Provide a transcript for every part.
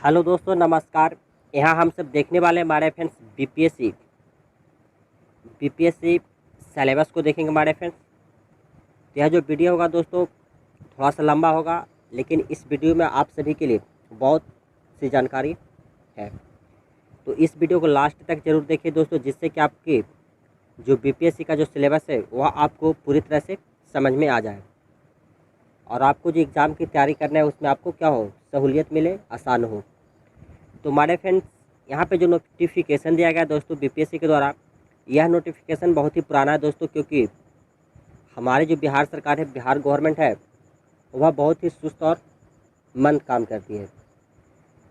Hello दोस्तों, नमस्कार। यहाँ हम सब देखने वाले हमारे फ्रेंड्स बीपीएससी सिलेबस को देखेंगे हमारे फ्रेंड्स। तो यह जो वीडियो होगा दोस्तों थोड़ा सा लंबा होगा, लेकिन इस वीडियो में आप सभी के लिए बहुत सी जानकारी है। तो इस वीडियो को लास्ट तक जरूर देखिए दोस्तों, जिससे कि आपकी जो बीपीएससी का जो सिलेबस है वह आपको पूरी तरह से समझ में आ जाए और आपको जो एग्ज़ाम की तैयारी करना है उसमें आपको क्या हो, सहूलियत मिले, आसान हो। तो हमारे फ्रेंड्स यहाँ पे जो नोटिफिकेशन दिया गया दोस्तों बीपीएससी के द्वारा, यह नोटिफिकेशन बहुत ही पुराना है दोस्तों, क्योंकि हमारे जो बिहार सरकार है, बिहार गवर्नमेंट है, वह बहुत ही सुस्त और मंद काम करती है।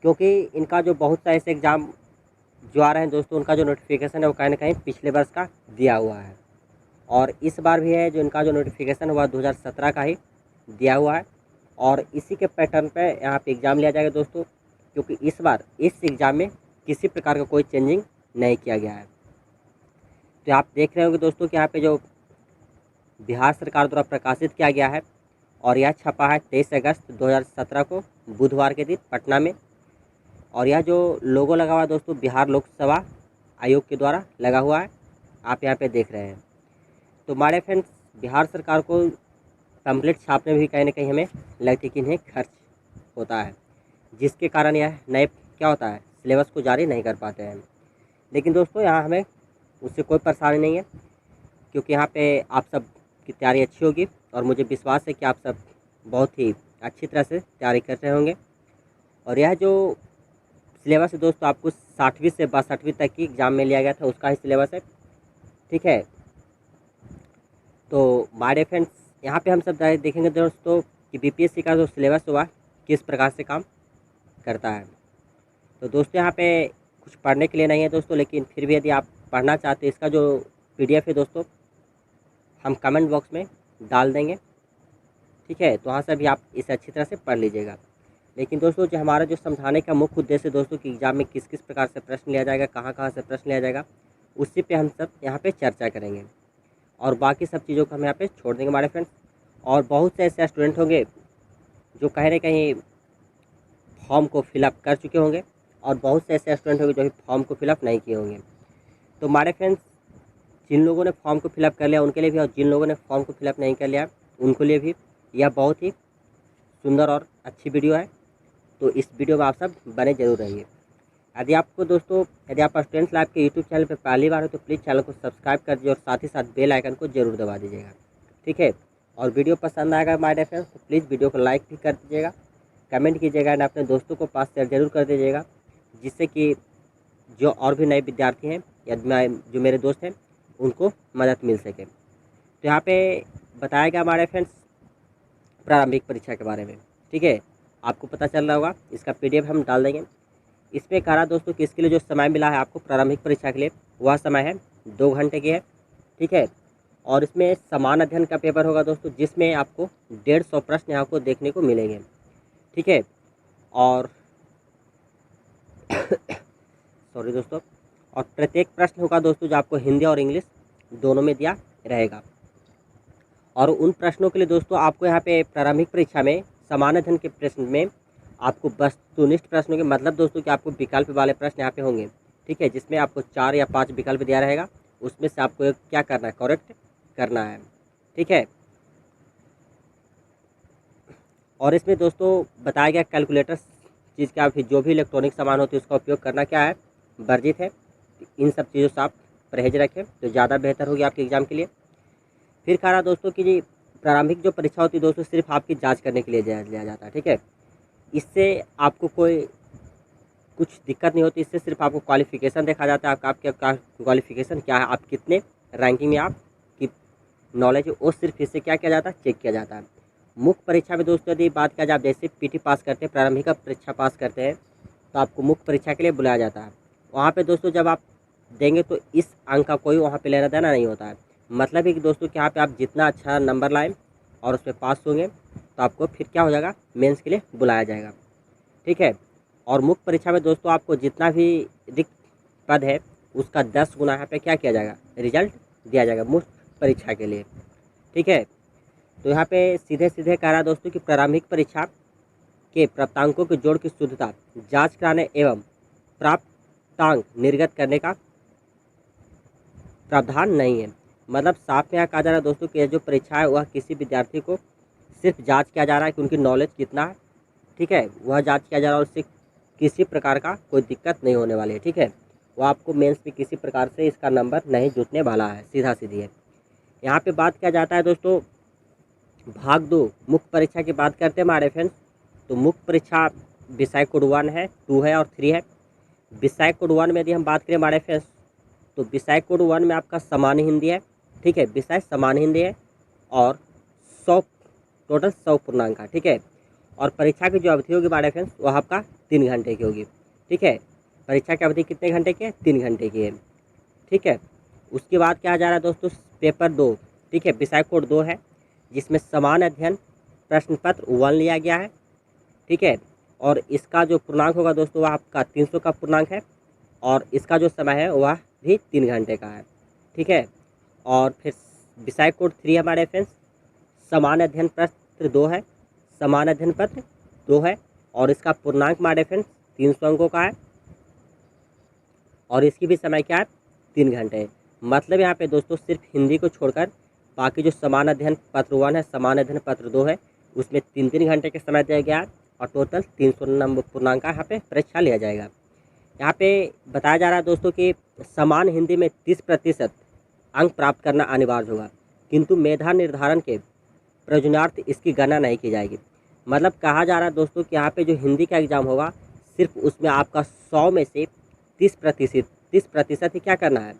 क्योंकि इनका जो बहुत सा ऐसे एग्ज़ाम जो आ रहे हैं दोस्तों, उनका जो नोटिफिकेशन है वो कहीं ना कहीं पिछले वर्ष का दिया हुआ है, और इस बार भी है जो इनका जो नोटिफिकेशन हुआ 2017 का ही दिया हुआ है, और इसी के पैटर्न पे यहाँ पे एग्ज़ाम लिया जाएगा दोस्तों। क्योंकि इस बार इस एग्ज़ाम में किसी प्रकार का कोई चेंजिंग नहीं किया गया है। तो आप देख रहे होंगे दोस्तों कि यहाँ पे जो बिहार सरकार द्वारा प्रकाशित किया गया है, और यह छपा है 23 अगस्त 2017 को बुधवार के दिन पटना में। और यह जो लोगो लगा हुआ है दोस्तों बिहार लोक सेवा आयोग के द्वारा लगा हुआ है, आप यहाँ पे देख रहे हैं। तो हमारे फ्रेंड्स बिहार सरकार को पैम्पलेट छापने में भी कहीं ना कहीं हमें लगती कि इन्हें खर्च होता है, जिसके कारण यह नए क्या होता है, सिलेबस को जारी नहीं कर पाते हैं। लेकिन दोस्तों यहाँ हमें उससे कोई परेशानी नहीं है, क्योंकि यहाँ पे आप सब की तैयारी अच्छी होगी, और मुझे विश्वास है कि आप सब बहुत ही अच्छी तरह से तैयारी कर रहे होंगे। और यह जो सिलेबस है दोस्तों आपको 60वीं से 62वीं तक की एग्ज़ाम में लिया गया था, उसका ही सिलेबस है, ठीक है। तो हमारे फ्रेंड्स यहाँ पे हम सब देखेंगे दोस्तों कि बीपीएससी का जो सिलेबस हुआ किस प्रकार से काम करता है। तो दोस्तों यहाँ पे कुछ पढ़ने के लिए नहीं है दोस्तों, लेकिन फिर भी यदि आप पढ़ना चाहते हैं, इसका जो पीडीएफ है दोस्तों हम कमेंट बॉक्स में डाल देंगे, ठीक है। तो वहाँ से भी आप इसे अच्छी तरह से पढ़ लीजिएगा। लेकिन दोस्तों जो हमारा जो समझाने का मुख्य उद्देश्य दोस्तों कि एग्ज़ाम में किस किस प्रकार से प्रश्न लिया जाएगा, कहाँ कहाँ से प्रश्न लिया जाएगा, उसी पे हम सब यहाँ पे चर्चा करेंगे, और बाकी सब चीज़ों को हम यहाँ पे छोड़ देंगे हमारे फ्रेंड्स। और बहुत से ऐसे स्टूडेंट होंगे जो कहीं ना कहीं फॉर्म को फिलअप कर चुके होंगे, और बहुत से ऐसे स्टूडेंट होंगे जो फॉर्म को फिलअप नहीं किए होंगे। तो हमारे फ्रेंड्स जिन लोगों ने फॉर्म को फिलअप कर लिया उनके लिए भी, और जिन लोगों ने फॉर्म को फिलअप नहीं कर लिया उनको लिए भी यह बहुत ही सुंदर और अच्छी वीडियो है। तो इस वीडियो में आप सब बने जरूर रहिए। यदि आपको दोस्तों यदि आप स्टूडेंट्स लाइव के यूट्यूब चैनल पर पहली बार हो तो प्लीज़ चैनल को सब्सक्राइब कर दीजिए, और साथ ही साथ बेल आइकन को जरूर दबा दीजिएगा, ठीक है। और वीडियो पसंद आएगा माय फ्रेंड्स तो प्लीज़ वीडियो को लाइक भी कर दीजिएगा, कमेंट कीजिएगा, एंड अपने दोस्तों को पास शेयर जरूर कर दीजिएगा, जिससे कि जो और भी नए विद्यार्थी हैं या जो मेरे दोस्त हैं उनको मदद मिल सके। तो यहाँ पे बताया गया हमारे फ्रेंड्स प्रारंभिक परीक्षा के बारे में, ठीक है। आपको पता चल रहा होगा, इसका पीडीएफ हम डाल देंगे। इसमें कह रहा दोस्तों कि इसके लिए जो समय मिला है आपको प्रारंभिक परीक्षा के लिए, वह समय है 2 घंटे की है, ठीक है। और इसमें समान अध्ययन का पेपर होगा दोस्तों, जिसमें आपको 150 प्रश्न यहाँ को देखने को मिलेंगे, ठीक है। और सॉरी दोस्तों, और प्रत्येक प्रश्न होगा दोस्तों जो आपको हिंदी और इंग्लिश दोनों में दिया रहेगा। और उन प्रश्नों के लिए दोस्तों आपको यहाँ पे प्रारंभिक परीक्षा में समान अध्ययन के प्रश्न में आपको वस्तुनिष्ठ प्रश्नों के मतलब दोस्तों कि आपको विकल्प वाले प्रश्न यहाँ पे होंगे, ठीक है, जिसमें आपको 4 या 5 विकल्प दिया रहेगा, उसमें से आपको क्या करना है, करेक्ट करना है, ठीक है। और इसमें दोस्तों बताया गया कैलकुलेटर चीज़ का भी, जो भी इलेक्ट्रॉनिक सामान होती है उसका उपयोग करना क्या है, वर्जित है। इन सब चीज़ों से आप परहेज रखें तो ज़्यादा बेहतर होगी आपके एग्ज़ाम के लिए। फिर कह रहा दोस्तों कि जी प्रारंभिक जो परीक्षा होती है दोस्तों सिर्फ आपकी जांच करने के लिए लिया जाता है, ठीक है। इससे आपको कोई कुछ दिक्कत नहीं होती, इससे सिर्फ आपको क्वालिफिकेशन देखा जाता है, आपका क्वालिफिकेशन क्या है, आप कितने रैंकिंग में आपकी नॉलेज है, वो सिर्फ इससे क्या किया जाता है, चेक किया जाता है। मुख्य परीक्षा में दोस्तों यदि बात किया जाए, जैसे पीटी पास करते हैं, प्रारंभिक परीक्षा पास करते हैं, तो आपको मुख्य परीक्षा के लिए बुलाया जाता है। वहाँ पे दोस्तों जब आप देंगे तो इस अंक का कोई वहाँ पे लेना देना नहीं होता है। मतलब है कि दोस्तों कि यहाँ पे आप जितना अच्छा नंबर लाएं और उसमें पास होंगे तो आपको फिर क्या हो जाएगा, मेंस के लिए बुलाया जाएगा, ठीक है। और मुख्य परीक्षा में दोस्तों आपको जितना भी रिक्त पद है उसका 10 गुना यहाँ पे क्या किया जाएगा, रिजल्ट दिया जाएगा मुख्य परीक्षा के लिए, ठीक है। तो यहाँ पे सीधे सीधे कह रहा है दोस्तों कि प्रारंभिक परीक्षा के प्राप्तांकों के जोड़ की शुद्धता जांच कराने एवं प्राप्तांक निर्गत करने का प्रावधान नहीं है। मतलब साफ में यहाँ कहा जा रहा है दोस्तों कि यह जो परीक्षा है वह किसी विद्यार्थी को सिर्फ जांच किया जा रहा है कि उनकी नॉलेज कितना है, ठीक है, वह जांच किया जा रहा है और उससे किसी प्रकार का कोई दिक्कत नहीं होने वाली है, ठीक है। वो आपको मेंस में किसी प्रकार से इसका नंबर नहीं जुटने वाला है, सीधा सीधी है। यहाँ पे बात किया जाता है दोस्तों भाग 2 मुख्य परीक्षा की बात करते हैं हमारे फ्रेंड्स। तो मुख्य परीक्षा विषय कोड 1 है, 2 है और 3 है। विषय कोड 1 में यदि हम बात करें हमारे फ्रेंड्स तो विषय कोड 1 में आपका सामान्य हिंदी है, ठीक है, विषय सामान्य हिंदी है और 100 टोटल 100 पूर्णांक का, ठीक है। और परीक्षा की जो अवधि होगी हमारे फ्रेंड्स वह आपका 3 घंटे की होगी, ठीक है। परीक्षा की अवधि कितने घंटे की है? 3 घंटे की है, ठीक है। उसके बाद क्या जा रहा है दोस्तों पेपर 2, ठीक है, विषय कोड 2 है जिसमें समान अध्ययन प्रश्न पत्र 1 लिया गया है, ठीक है। और इसका जो पूर्णांक होगा दोस्तों वह आपका 300 का पूर्णांक है और इसका जो समय है वह भी 3 घंटे का है, ठीक है। और फिर विषय कोड 3 हमारे फ्रेंड्स समान अध्ययन पत्र 2 है, समान अध्ययन पत्र 2 है और इसका पूर्णांक हमारे फ्रेंड्स 300 अंकों का है और इसकी भी समय क्या है? 3 घंटे। मतलब यहाँ पे दोस्तों सिर्फ हिंदी को छोड़कर बाकी जो समान अध्ययन पत्र 1 है, समान अध्ययन पत्र 2 है, उसमें 3-3 घंटे का समय दिया गया है और टोटल 300 नंबर पूर्णांक का यहाँ पे परीक्षा लिया जाएगा। यहाँ पे बताया जा रहा है दोस्तों कि समान हिंदी में 30% अंक प्राप्त करना अनिवार्य होगा, किंतु मेधा निर्धारण के प्रयोजनार्थ इसकी गणना नहीं की जाएगी। मतलब कहा जा रहा है दोस्तों कि यहाँ पे जो हिंदी का एग्ज़ाम होगा सिर्फ उसमें आपका 100 में से 30% ही क्या करना है?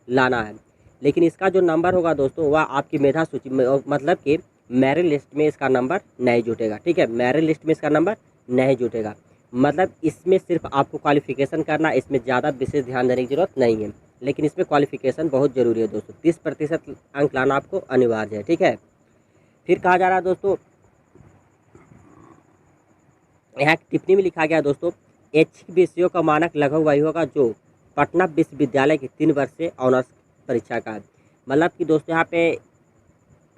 लाना है। लेकिन इसका जो नंबर होगा दोस्तों वह आपकी मेधा सूची में मतलब कि मेरिट लिस्ट में इसका नंबर नहीं जुटेगा, ठीक है, मेरिट लिस्ट में इसका नंबर नहीं जुटेगा। मतलब इसमें सिर्फ आपको क्वालिफिकेशन करना, इसमें ज़्यादा विशेष ध्यान देने की ज़रूरत नहीं है, लेकिन इसमें क्वालिफिकेशन बहुत ज़रूरी है दोस्तों। 30% अंक लाना आपको अनिवार्य है, ठीक है। फिर कहा जा रहा है दोस्तों यहाँ टिप्पणी में लिखा गया दोस्तों ऐच्छिक विषयों का मानक लगभग वही होगा जो पटना विश्वविद्यालय की 3 वर्षीय ऑनर्स परीक्षा का है। मतलब कि दोस्तों यहाँ पे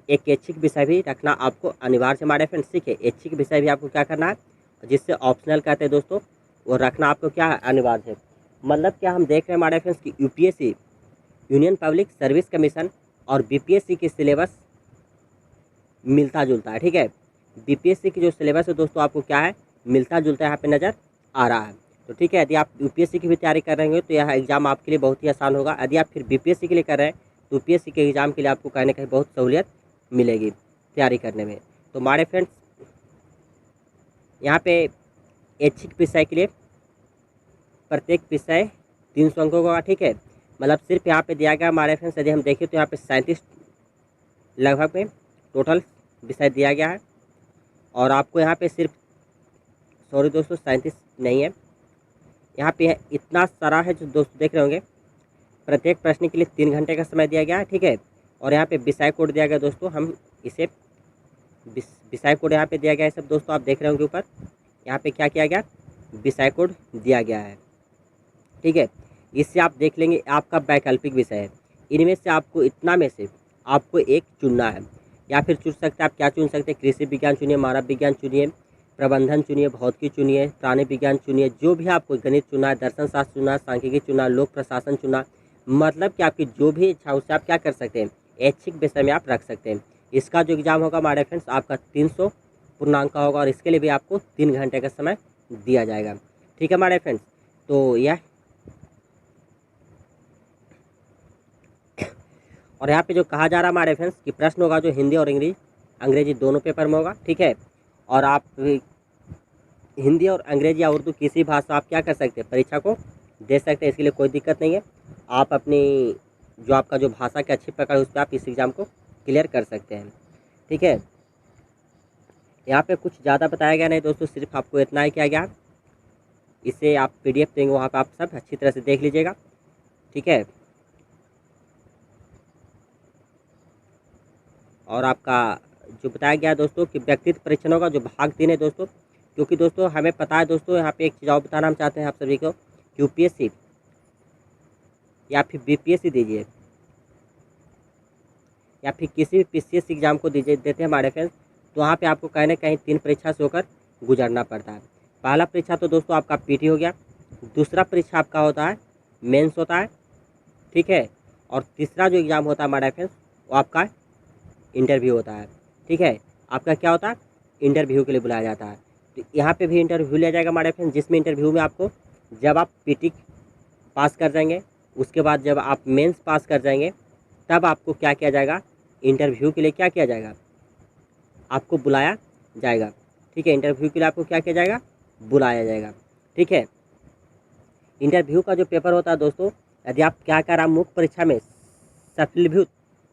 एक ऐच्छिक विषय भी रखना आपको अनिवार्य है हमारे फ्रेंड्स, ठीक है। ऐच्छिक विषय भी आपको क्या करना है, जिससे ऑप्शनल कहते हैं दोस्तों, वो रखना आपको क्या है? अनिवार्य है। मतलब क्या हम देख रहे हैं हमारे फ्रेंड्स की UPSC union public service commission और बीपीएससी की सिलेबस मिलता जुलता है, ठीक है। बीपीएससी की जो सिलेबस है दोस्तों आपको क्या है? मिलता जुलता यहाँ पे नज़र आ रहा है। तो ठीक है, यदि आप यूपीएससी की भी तैयारी कर रहे होंगे तो यह एग्ज़ाम आपके लिए बहुत ही आसान होगा। यदि आप फिर बीपीएससी के लिए कर रहे हैं तो यूपीएससी के एग्ज़ाम के लिए आपको कहीं ना कहीं बहुत सहूलियत मिलेगी तैयारी करने में। तो हमारे फ्रेंड्स यहाँ पे ऐच्छिक विषय के लिए प्रत्येक विषय 300 अंकों का, ठीक है। मतलब सिर्फ यहाँ पे दिया गया हमारे फ्रेंड्स, यदि हम देखें तो यहाँ पे 37 लगभग में टोटल विषय दिया गया है और आपको यहाँ पे सिर्फ सॉरी दोस्तों 37 नहीं है, यहाँ पे इतना सारा है जो दोस्तों देख रहे होंगे। प्रत्येक प्रश्न के लिए 3 घंटे का समय दिया गया है, ठीक है। और यहाँ पे विषय कोड दिया गया दोस्तों, हम इसे विषय कोड यहाँ पे दिया गया है सब दोस्तों, आप देख रहे होंगे ऊपर यहाँ पे क्या किया गया, विषय कोड दिया गया है, ठीक है। इससे आप देख लेंगे आपका वैकल्पिक विषय है, इनमें से आपको इतना में से आपको एक चुनना है, या फिर चुन सकते हैं आप क्या चुन सकते हैं, कृषि विज्ञान चुनिए, मानव विज्ञान चुनिए, प्रबंधन चुनिए, भौतिकी चुनिए, प्राणी विज्ञान चुनिए, जो भी आपको गणित चुना है, दर्शन शास्त्र चुना, सांख्यिकी चुना, लोक प्रशासन चुना, मतलब कि आपकी जो भी इच्छा उससे आप क्या कर सकते हैं, ऐच्छिक विषय में आप रख सकते हैं। इसका जो एग्ज़ाम होगा हमारे फ्रेंड्स आपका 300 पूर्णांक का होगा और इसके लिए भी आपको 3 घंटे का समय दिया जाएगा, ठीक है हमारे फ्रेंड्स। तो यह और यहाँ पे जो कहा जा रहा है हमारे फ्रेंड्स कि प्रश्न होगा जो हिंदी और अंग्रेजी दोनों पेपर में होगा, ठीक है। और आप हिंदी और अंग्रेजी या उर्दू किसी भाषा आप क्या कर सकते हैं, परीक्षा को दे सकते हैं, इसके लिए कोई दिक्कत नहीं है। आप अपनी जो आपका जो भाषा की अच्छी पकड़ है उस पर आप इस एग्ज़ाम को क्लियर कर सकते हैं, ठीक है। यहाँ पे कुछ ज़्यादा बताया गया नहीं दोस्तों, सिर्फ आपको इतना ही किया गया। इसे आप PDF देंगे वहाँ पर आप सब अच्छी तरह से देख लीजिएगा, ठीक है। और आपका जो बताया गया दोस्तों कि व्यक्तित्व परीक्षण होगा जो भाग 3 है दोस्तों, क्योंकि दोस्तों हमें पता है दोस्तों यहाँ पे एक चीज़ और बताना हम चाहते हैं आप सभी को कि यूपीएससी या फिर बीपीएससी दीजिए या फिर किसी भी पीसीएस एग्ज़ाम को दीजिए देते हैं हमारे फ्रेंड्स, तो वहाँ पे आपको कहीं ना कहीं 3 परीक्षा से होकर गुजरना पड़ता है। पहला परीक्षा तो दोस्तों आपका पीटी हो गया, दूसरा परीक्षा आपका होता है मेंस होता है, ठीक है, और तीसरा जो एग्ज़ाम होता है हमारा फ्रेंड्स वो आपका इंटरव्यू होता है, ठीक है। आपका क्या होता है, इंटरव्यू के लिए बुलाया जाता है। तो यहाँ पे भी इंटरव्यू लिया जाएगा हमारे फ्रेंड्स, जिसमें इंटरव्यू में आपको जब आप पीटी पास कर जाएंगे, उसके बाद जब आप मेंस पास कर जाएंगे, तब आपको क्या किया जाएगा, इंटरव्यू के लिए क्या किया जाएगा, आपको बुलाया जाएगा, ठीक है। इंटरव्यू के लिए आपको क्या किया जाएगा, बुलाया जाएगा, ठीक है। इंटरव्यू का जो पेपर होता है दोस्तों, यदि आप क्या कर रहा मुख्य परीक्षा में सफलीभूत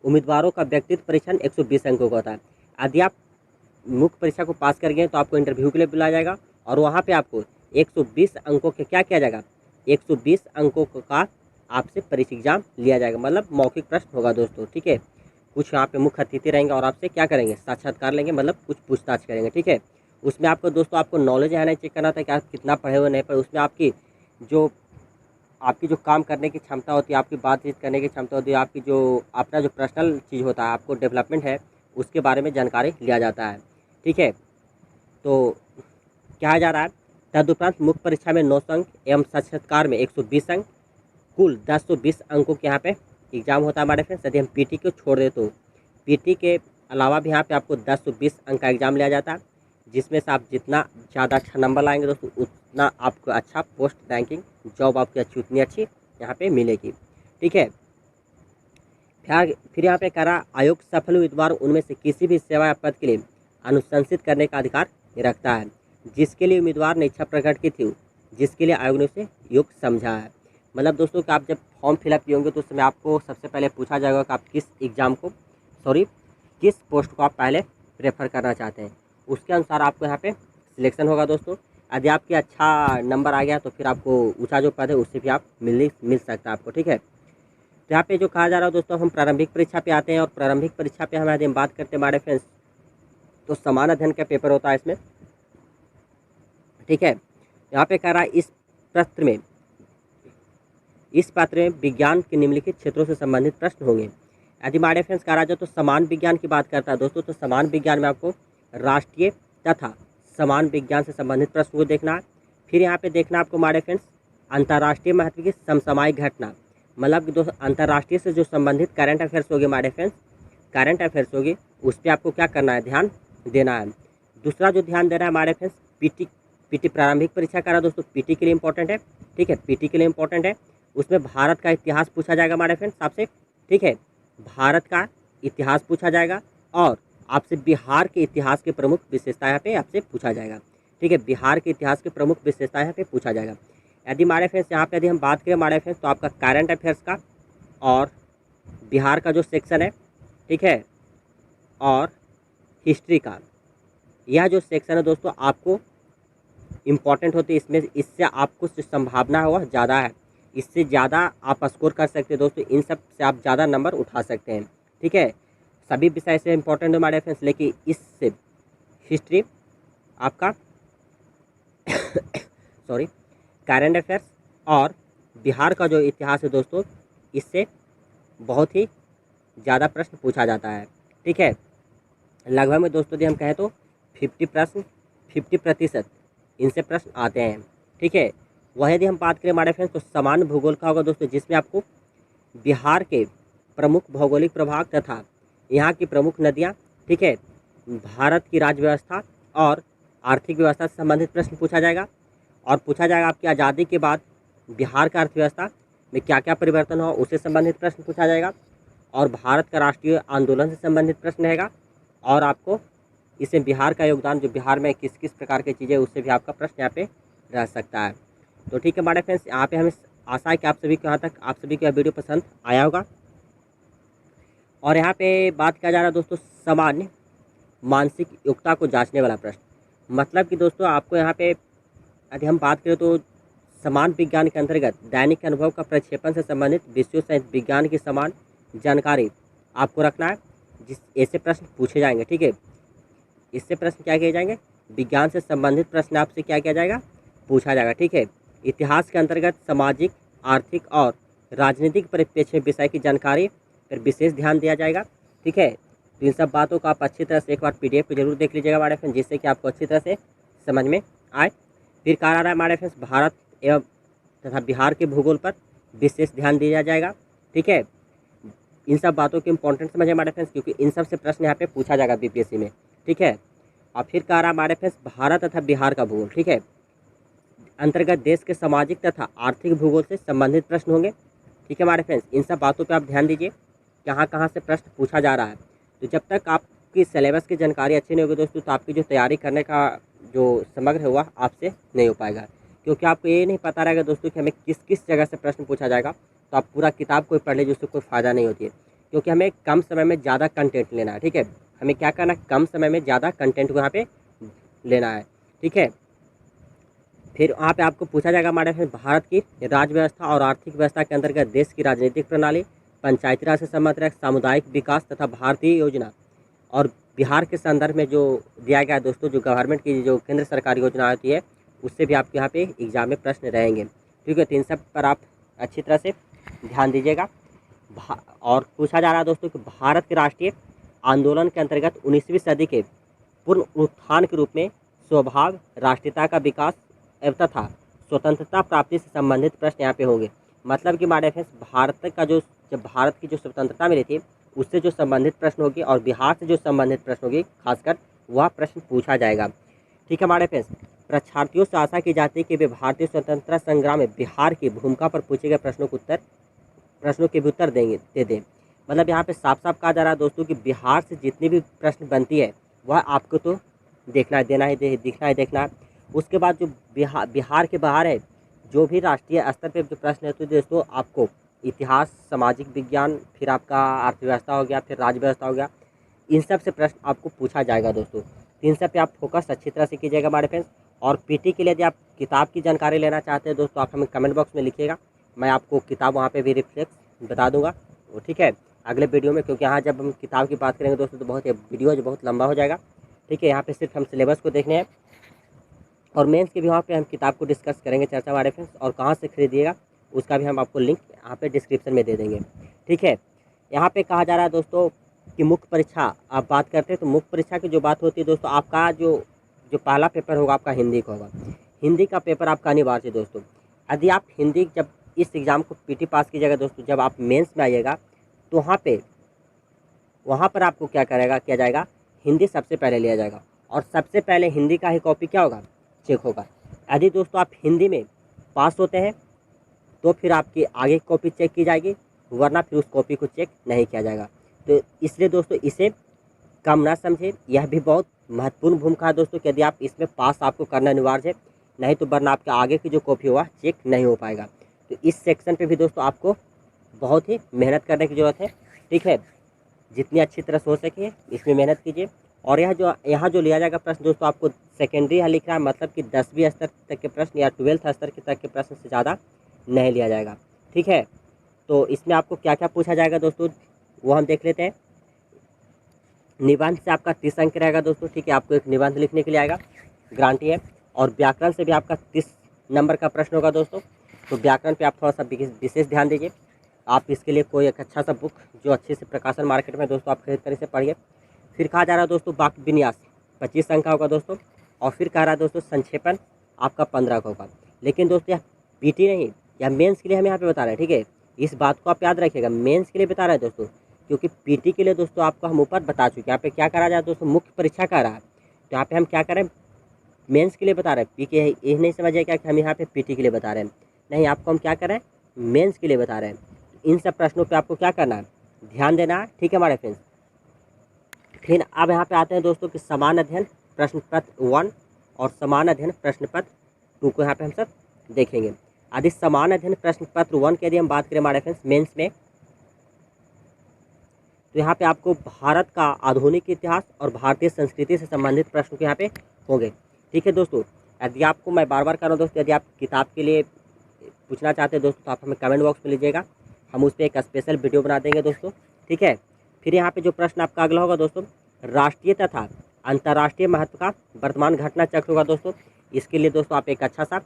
उम्मीदवारों का व्यक्तित्व परीक्षण 120 अंकों का होता है। यदि आप मुख्य परीक्षा को पास कर गए तो आपको इंटरव्यू के लिए बुलाया जाएगा, और वहाँ पे आपको 120 अंकों के क्या किया जाएगा, 120 अंकों का आपसे परीक्षा एग्जाम लिया जाएगा, मतलब मौखिक प्रश्न होगा दोस्तों, ठीक है। कुछ यहाँ पे मुख्य अतिथि रहेंगे और आपसे क्या करेंगे, साक्षात्कार लेंगे, मतलब कुछ पूछताछ करेंगे, ठीक है। उसमें आपको दोस्तों आपको नॉलेज है नहीं चेक करना था कि आप कितना पढ़े हुए नहीं पढ़े, उसमें आपकी जो काम करने की क्षमता होती है, आपकी बातचीत करने की क्षमता होती है, आपकी जो अपना जो पर्सनल चीज़ होता है, आपको डेवलपमेंट है, उसके बारे में जानकारी लिया जाता है, ठीक है। तो कहा जा रहा है तदुपरांत मुख्य परीक्षा में 900 अंक एवं साक्षात्कार में 120 अंक, कुल 1020 अंकों के यहाँ पे एग्जाम होता है हमारे फ्रेंड्स। यदि हम पीटी को छोड़ दे तो पीटी के अलावा भी यहाँ पे आपको 1020 अंक का एग्ज़ाम लिया जाता है, जिसमें से आप जितना ज़्यादा अच्छा नंबर लाएंगे दोस्तों उतना आपको अच्छा पोस्ट रैंकिंग जॉब आपकी अच्छी उतनी अच्छी यहाँ पे मिलेगी, ठीक है। फिर यहाँ पे करा आयोग सफल उम्मीदवार उनमें से किसी भी सेवा या पद के लिए अनुशंसित करने का अधिकार रखता है, जिसके लिए उम्मीदवार ने इच्छा प्रकट की थी, जिसके लिए आयोग ने उसे योग्य समझा है। मतलब दोस्तों कि आप जब फॉर्म फिलअप किए होंगे तो उसमें आपको सबसे पहले पूछा जाएगा कि आप किस पोस्ट को आप पहले प्रेफर करना चाहते हैं, उसके अनुसार आपको यहाँ पे सिलेक्शन होगा दोस्तों। यदि आपके अच्छा नंबर आ गया तो फिर आपको ऊंचा जो पद है उससे भी आप मिल सकता है आपको, ठीक है। तो यहाँ पे जो कहा जा रहा है दोस्तों, हम प्रारंभिक परीक्षा पे आते हैं, और प्रारंभिक परीक्षा पे हम यदि बात करते हैं हमारे फ्रेंड्स, तो समान अध्ययन का पेपर होता है इसमें, ठीक है। यहाँ पे कह रहा है इस पत्र में विज्ञान के निम्नलिखित क्षेत्रों से संबंधित प्रश्न होंगे। यदि हमारे फ्रेंड्स कहा जाए तो समान विज्ञान की बात करता है दोस्तों, तो समान विज्ञान में आपको राष्ट्रीय तथा समान विज्ञान से संबंधित प्रश्न को देखना है। फिर यहाँ पे देखना आपको हमारे फ्रेंड्स अंतर्राष्ट्रीय महत्व की समसामयिक घटना, मतलब दोस्तों अंतर्राष्ट्रीय से जो संबंधित करंट अफेयर्स होगी हमारे फ्रेंड्स, करंट अफेयर्स होगी, उस पर आपको क्या करना है, ध्यान देना है। दूसरा जो ध्यान देना है हमारे फ्रेंड्स पीटी प्रारंभिक परीक्षा का रहा दोस्तों, पीटी के लिए इंपॉर्टेंट है, ठीक है, पीटी के लिए इंपॉर्टेंट है। उसमें भारत का इतिहास पूछा जाएगा हमारे फ्रेंड्स आपसे, ठीक है, भारत का इतिहास पूछा जाएगा, और आपसे बिहार के इतिहास के प्रमुख विशेषता यहाँ पे आपसे पूछा जाएगा, ठीक है, बिहार के इतिहास के प्रमुख विशेषता यहाँ पे पूछा जाएगा। यदि हमारे फ्रेंड्स यहाँ पे यदि हम बात करें हमारे फ्रेंड्स, तो आपका करंट अफेयर्स का और बिहार का जो सेक्शन है, ठीक है, और हिस्ट्री का, यह जो सेक्शन है दोस्तों आपको इम्पॉर्टेंट होती है, इससे आपको संभावना है वह ज़्यादा है, इससे ज़्यादा आप स्कोर कर सकते हैं दोस्तों, इन सब से आप ज़्यादा नंबर उठा सकते हैं, ठीक है। सभी विषय से इंपॉर्टेंट है हमारे फ्रेंड्स, लेकिन इससे हिस्ट्री आपका सॉरी करंट अफेयर्स और बिहार का जो इतिहास है दोस्तों, इससे बहुत ही ज़्यादा प्रश्न पूछा जाता है, ठीक है। लगभग में दोस्तों यदि हम कहें तो 50% इनसे प्रश्न आते हैं, ठीक है। वह यदि हम बात करें हमारे फ्रेंड्स तो समान भूगोल का होगा दोस्तों, जिसमें आपको बिहार के प्रमुख भौगोलिक प्रभाग तथा यहाँ की प्रमुख नदियाँ, ठीक है, भारत की राज्य व्यवस्था और आर्थिक व्यवस्था से संबंधित प्रश्न पूछा जाएगा, और पूछा जाएगा आपकी आज़ादी के बाद बिहार का अर्थव्यवस्था में क्या क्या परिवर्तन हुआ उससे संबंधित प्रश्न पूछा जाएगा, और भारत का राष्ट्रीय आंदोलन से संबंधित प्रश्न रहेगा, और आपको इसमें बिहार का योगदान, जो बिहार में किस किस प्रकार की चीज़ें, उससे भी आपका प्रश्न यहाँ पे रह सकता है। तो ठीक है हमारे फ्रेंड्स, यहाँ पे हमें आशा है कि आप सभी को यहाँ तक आप सभी को यह वीडियो पसंद आया होगा। और यहाँ पे बात किया जा रहा है दोस्तों सामान्य मानसिक योग्यता को जांचने वाला प्रश्न, मतलब कि दोस्तों आपको यहाँ पे यदि हम बात करें तो समान विज्ञान के अंतर्गत दैनिक अनुभव का प्रक्षेपण से संबंधित विषयों सहित विज्ञान की समान जानकारी आपको रखना है, जिस ऐसे प्रश्न पूछे जाएंगे, ठीक है। इससे प्रश्न क्या किए जाएंगे, विज्ञान से संबंधित प्रश्न आपसे क्या किया जाएगा, पूछा जाएगा, ठीक है। इतिहास के अंतर्गत सामाजिक, आर्थिक और राजनीतिक परिप्रेक्ष्य विषय की जानकारी पर विशेष ध्यान दिया जाएगा, ठीक है। तो इन सब बातों को आप अच्छी तरह से एक बार PDF को जरूर देख लीजिएगा हमारे फ्रेंड, जिससे कि आपको अच्छी तरह से समझ में आए। फिर कहा जा रहा है हमारे फ्रेंड्स भारत एवं तथा बिहार के भूगोल पर विशेष ध्यान दिया जाएगा। ठीक है, इन सब बातों की इंपॉर्टेंट समझे हमारे फ्रेंड्स, क्योंकि इन सब से प्रश्न यहाँ पे पूछा जाएगा बीपीएससी में। ठीक है, और फिर कह रहा हमारे फ्रेंड्स भारत तथा बिहार का भूगोल, ठीक है, अंतर्गत देश के सामाजिक तथा आर्थिक भूगोल से संबंधित प्रश्न होंगे। ठीक है हमारे फ्रेंड्स, इन सब बातों पे आप ध्यान दीजिए, कहाँ कहाँ से प्रश्न पूछा जा रहा है। तो जब तक आपकी सिलेबस की जानकारी अच्छी नहीं होगी दोस्तों, तो आपकी जो तैयारी करने का जो समग्र है वह आपसे नहीं हो पाएगा, क्योंकि आपको ये नहीं पता रहेगा दोस्तों कि हमें किस किस जगह से प्रश्न पूछा जाएगा। तो आप पूरा किताब कोई पढ़ लीजिए, उससे कोई फ़ायदा नहीं होती है, क्योंकि हमें कम समय में ज़्यादा कंटेंट लेना है। ठीक है, हमें क्या करना है, कम समय में ज़्यादा कंटेंट को यहाँ पे लेना है। ठीक है, फिर वहाँ पे आपको पूछा जाएगा हमारे फिर भारत की राज्य व्यवस्था और आर्थिक व्यवस्था के अंतर्गत देश की राजनीतिक प्रणाली, पंचायती राज से संबंधित सामुदायिक विकास तथा भारतीय योजना और बिहार के संदर्भ में जो दिया गया है दोस्तों, जो गवर्नमेंट की जो केंद्र सरकारी योजना होती है, उससे भी आपके यहाँ पे एग्जाम में प्रश्न रहेंगे। ठीक है, तो इन सब पर आप अच्छी तरह से ध्यान दीजिएगा। और पूछा जा रहा है दोस्तों कि भारत के राष्ट्रीय आंदोलन के अंतर्गत 19वीं सदी के पूर्ण उत्थान के रूप में स्वभाव, राष्ट्रीयता का विकास तथा स्वतंत्रता प्राप्ति से संबंधित प्रश्न यहाँ पे होंगे। मतलब कि हमारे फ्रेंड्स भारत का जो जब भारत की जो स्वतंत्रता मिली थी उससे जो संबंधित प्रश्न होगी और बिहार से जो संबंधित प्रश्न होगी, खासकर वह प्रश्न पूछा जाएगा। ठीक है हमारे फ्रेंड्स, परीक्षार्थियों से आशा की जाती है कि वे भारतीय स्वतंत्रता संग्राम में बिहार की भूमिका पर पूछे गए प्रश्नों के भी उत्तर दे दें। मतलब यहाँ पे साफ साफ कहा जा रहा है दोस्तों कि बिहार से जितनी भी प्रश्न बनती है वह आपको तो देखना है, देना है, दिखना है, देखना है। उसके बाद जो बिहार के बाहर है, जो भी राष्ट्रीय स्तर पे जो प्रश्न है तो दोस्तों आपको इतिहास, सामाजिक विज्ञान, फिर आपका अर्थव्यवस्था हो गया, फिर राज्य व्यवस्था हो गया, इन सब से प्रश्न आपको पूछा जाएगा दोस्तों। इन सब पे आप फोकस अच्छी तरह से कीजिएगा हमारे फ्रेंड्स। और पीटी के लिए यदि आप किताब की जानकारी लेना चाहते हैं दोस्तों, आप हमें कमेंट बॉक्स में लिखिएगा, मैं आपको किताब वहाँ पे भी रिफ्लेक्स बता दूंगा। वो ठीक है, अगले वीडियो में, क्योंकि यहाँ जब हम किताब की बात करेंगे दोस्तों तो वीडियो जो बहुत लंबा हो जाएगा। ठीक है, यहाँ पे सिर्फ हम सिलेबस को देखने हैं और मेंस के भी वहाँ पे हम किताब को डिस्कस करेंगे, चर्चा हमारे फ्रेंड्स, और कहाँ से खरीदिएगा उसका भी हम आपको लिंक यहाँ पे डिस्क्रिप्शन में दे देंगे। ठीक है, यहाँ पे कहा जा रहा है दोस्तों कि मुख्य परीक्षा आप बात करते हैं, तो मुख्य परीक्षा की जो बात होती है दोस्तों, आपका जो पहला पेपर होगा आपका हिंदी का होगा। हिंदी का पेपर आपका अनिवार्य है दोस्तों। यदि आप हिंदी जब इस एग्ज़ाम को पीटी पास कीजिएगा दोस्तों, जब आप मेंस में आइएगा तो वहाँ पर आपको क्या किया जाएगा, हिंदी सबसे पहले लिया जाएगा और सबसे पहले हिंदी का ही कॉपी क्या होगा, चेक होगा। यदि दोस्तों आप हिंदी में पास होते हैं तो फिर आपकी आगे की कॉपी चेक की जाएगी, वरना फिर उस कॉपी को चेक नहीं किया जाएगा। तो इसलिए दोस्तों इसे कम ना समझें, यह भी बहुत महत्वपूर्ण भूमिका है दोस्तों कि यदि आप इसमें पास आपको करना अनिवार्य है, नहीं तो वरना आपके आगे की जो कॉपी हुआ चेक नहीं हो पाएगा। तो इस सेक्शन पे भी दोस्तों आपको बहुत ही मेहनत करने की ज़रूरत है। ठीक है, जितनी अच्छी तरह से हो सके इसमें मेहनत कीजिए। और यहाँ जो लिया जाएगा प्रश्न दोस्तों, आपको सेकेंडरी यहाँ लिख रहा है, मतलब कि 10वीं स्तर तक के प्रश्न या 12th स्तर के तक के प्रश्न से ज़्यादा नहीं लिया जाएगा। ठीक है, तो इसमें आपको क्या क्या पूछा जाएगा दोस्तों वो हम देख लेते हैं। निबंध से आपका 30 अंक रहेगा दोस्तों। ठीक है, आपको एक निबंध लिखने के लिए आएगा, गारंटी है। और व्याकरण से भी आपका 30 नंबर का प्रश्न होगा दोस्तों। तो व्याकरण पे आप थोड़ा सा विशेष ध्यान दीजिए। आप इसके लिए कोई एक अच्छा सा बुक जो अच्छे से प्रकाशन मार्केट में दोस्तों आप खरीद कर इसे पढ़िए। फिर कहा जा रहा है दोस्तों वाक्य विन्यास 25 अंक का होगा दोस्तों। और फिर कहा रहा है दोस्तों संक्षेपण आपका 15 का होगा। लेकिन दोस्तों यह पीटी नहीं, यह मेंस के लिए हम यहाँ पे बता रहे हैं। ठीक है, इस बात को आप याद रखिएगा, मेंस के लिए बता रहे हैं दोस्तों, क्योंकि पीटी के लिए दोस्तों आपको हम ऊपर बता चुके हैं। यहाँ पे क्या करा जाए दोस्तों, मुख्य परीक्षा कह रहा है, तो यहाँ पे हम क्या करें, मेंस के लिए बता रहे हैं। पी के ये नहीं समझिए क्या कि हम यहाँ पे पीटी के लिए बता रहे हैं, नहीं, आपको हम क्या करें, मेंस के लिए बता रहे हैं। इन सब प्रश्नों पे आपको क्या करना है, ध्यान देना है। ठीक है हमारे फ्रेंड्स, फिर अब यहाँ पे आते हैं दोस्तों कि समान अध्ययन प्रश्न पत्र 1 और समान अध्ययन प्रश्न पत्र 2 को यहाँ पे हम सब देखेंगे। यदि समान अध्ययन प्रश्न पत्र 1 की यदि हम बात करें हमारे फ्रेंड्स मेंस में, तो यहाँ पे आपको भारत का आधुनिक इतिहास और भारतीय संस्कृति से संबंधित प्रश्न के यहाँ पे होंगे। ठीक है दोस्तों, यदि आपको मैं बार बार कर रहा हूँ दोस्तों, यदि आप किताब के लिए पूछना चाहते हैं दोस्तों तो आप हमें कमेंट बॉक्स में लीजिएगा, हम उस पर एक स्पेशल वीडियो बना देंगे दोस्तों। ठीक है, फिर यहाँ पे जो प्रश्न आपका अगला होगा दोस्तों, राष्ट्रीय तथा अंतर्राष्ट्रीय महत्व का वर्तमान घटना चक्र होगा दोस्तों। इसके लिए दोस्तों आप एक अच्छा सा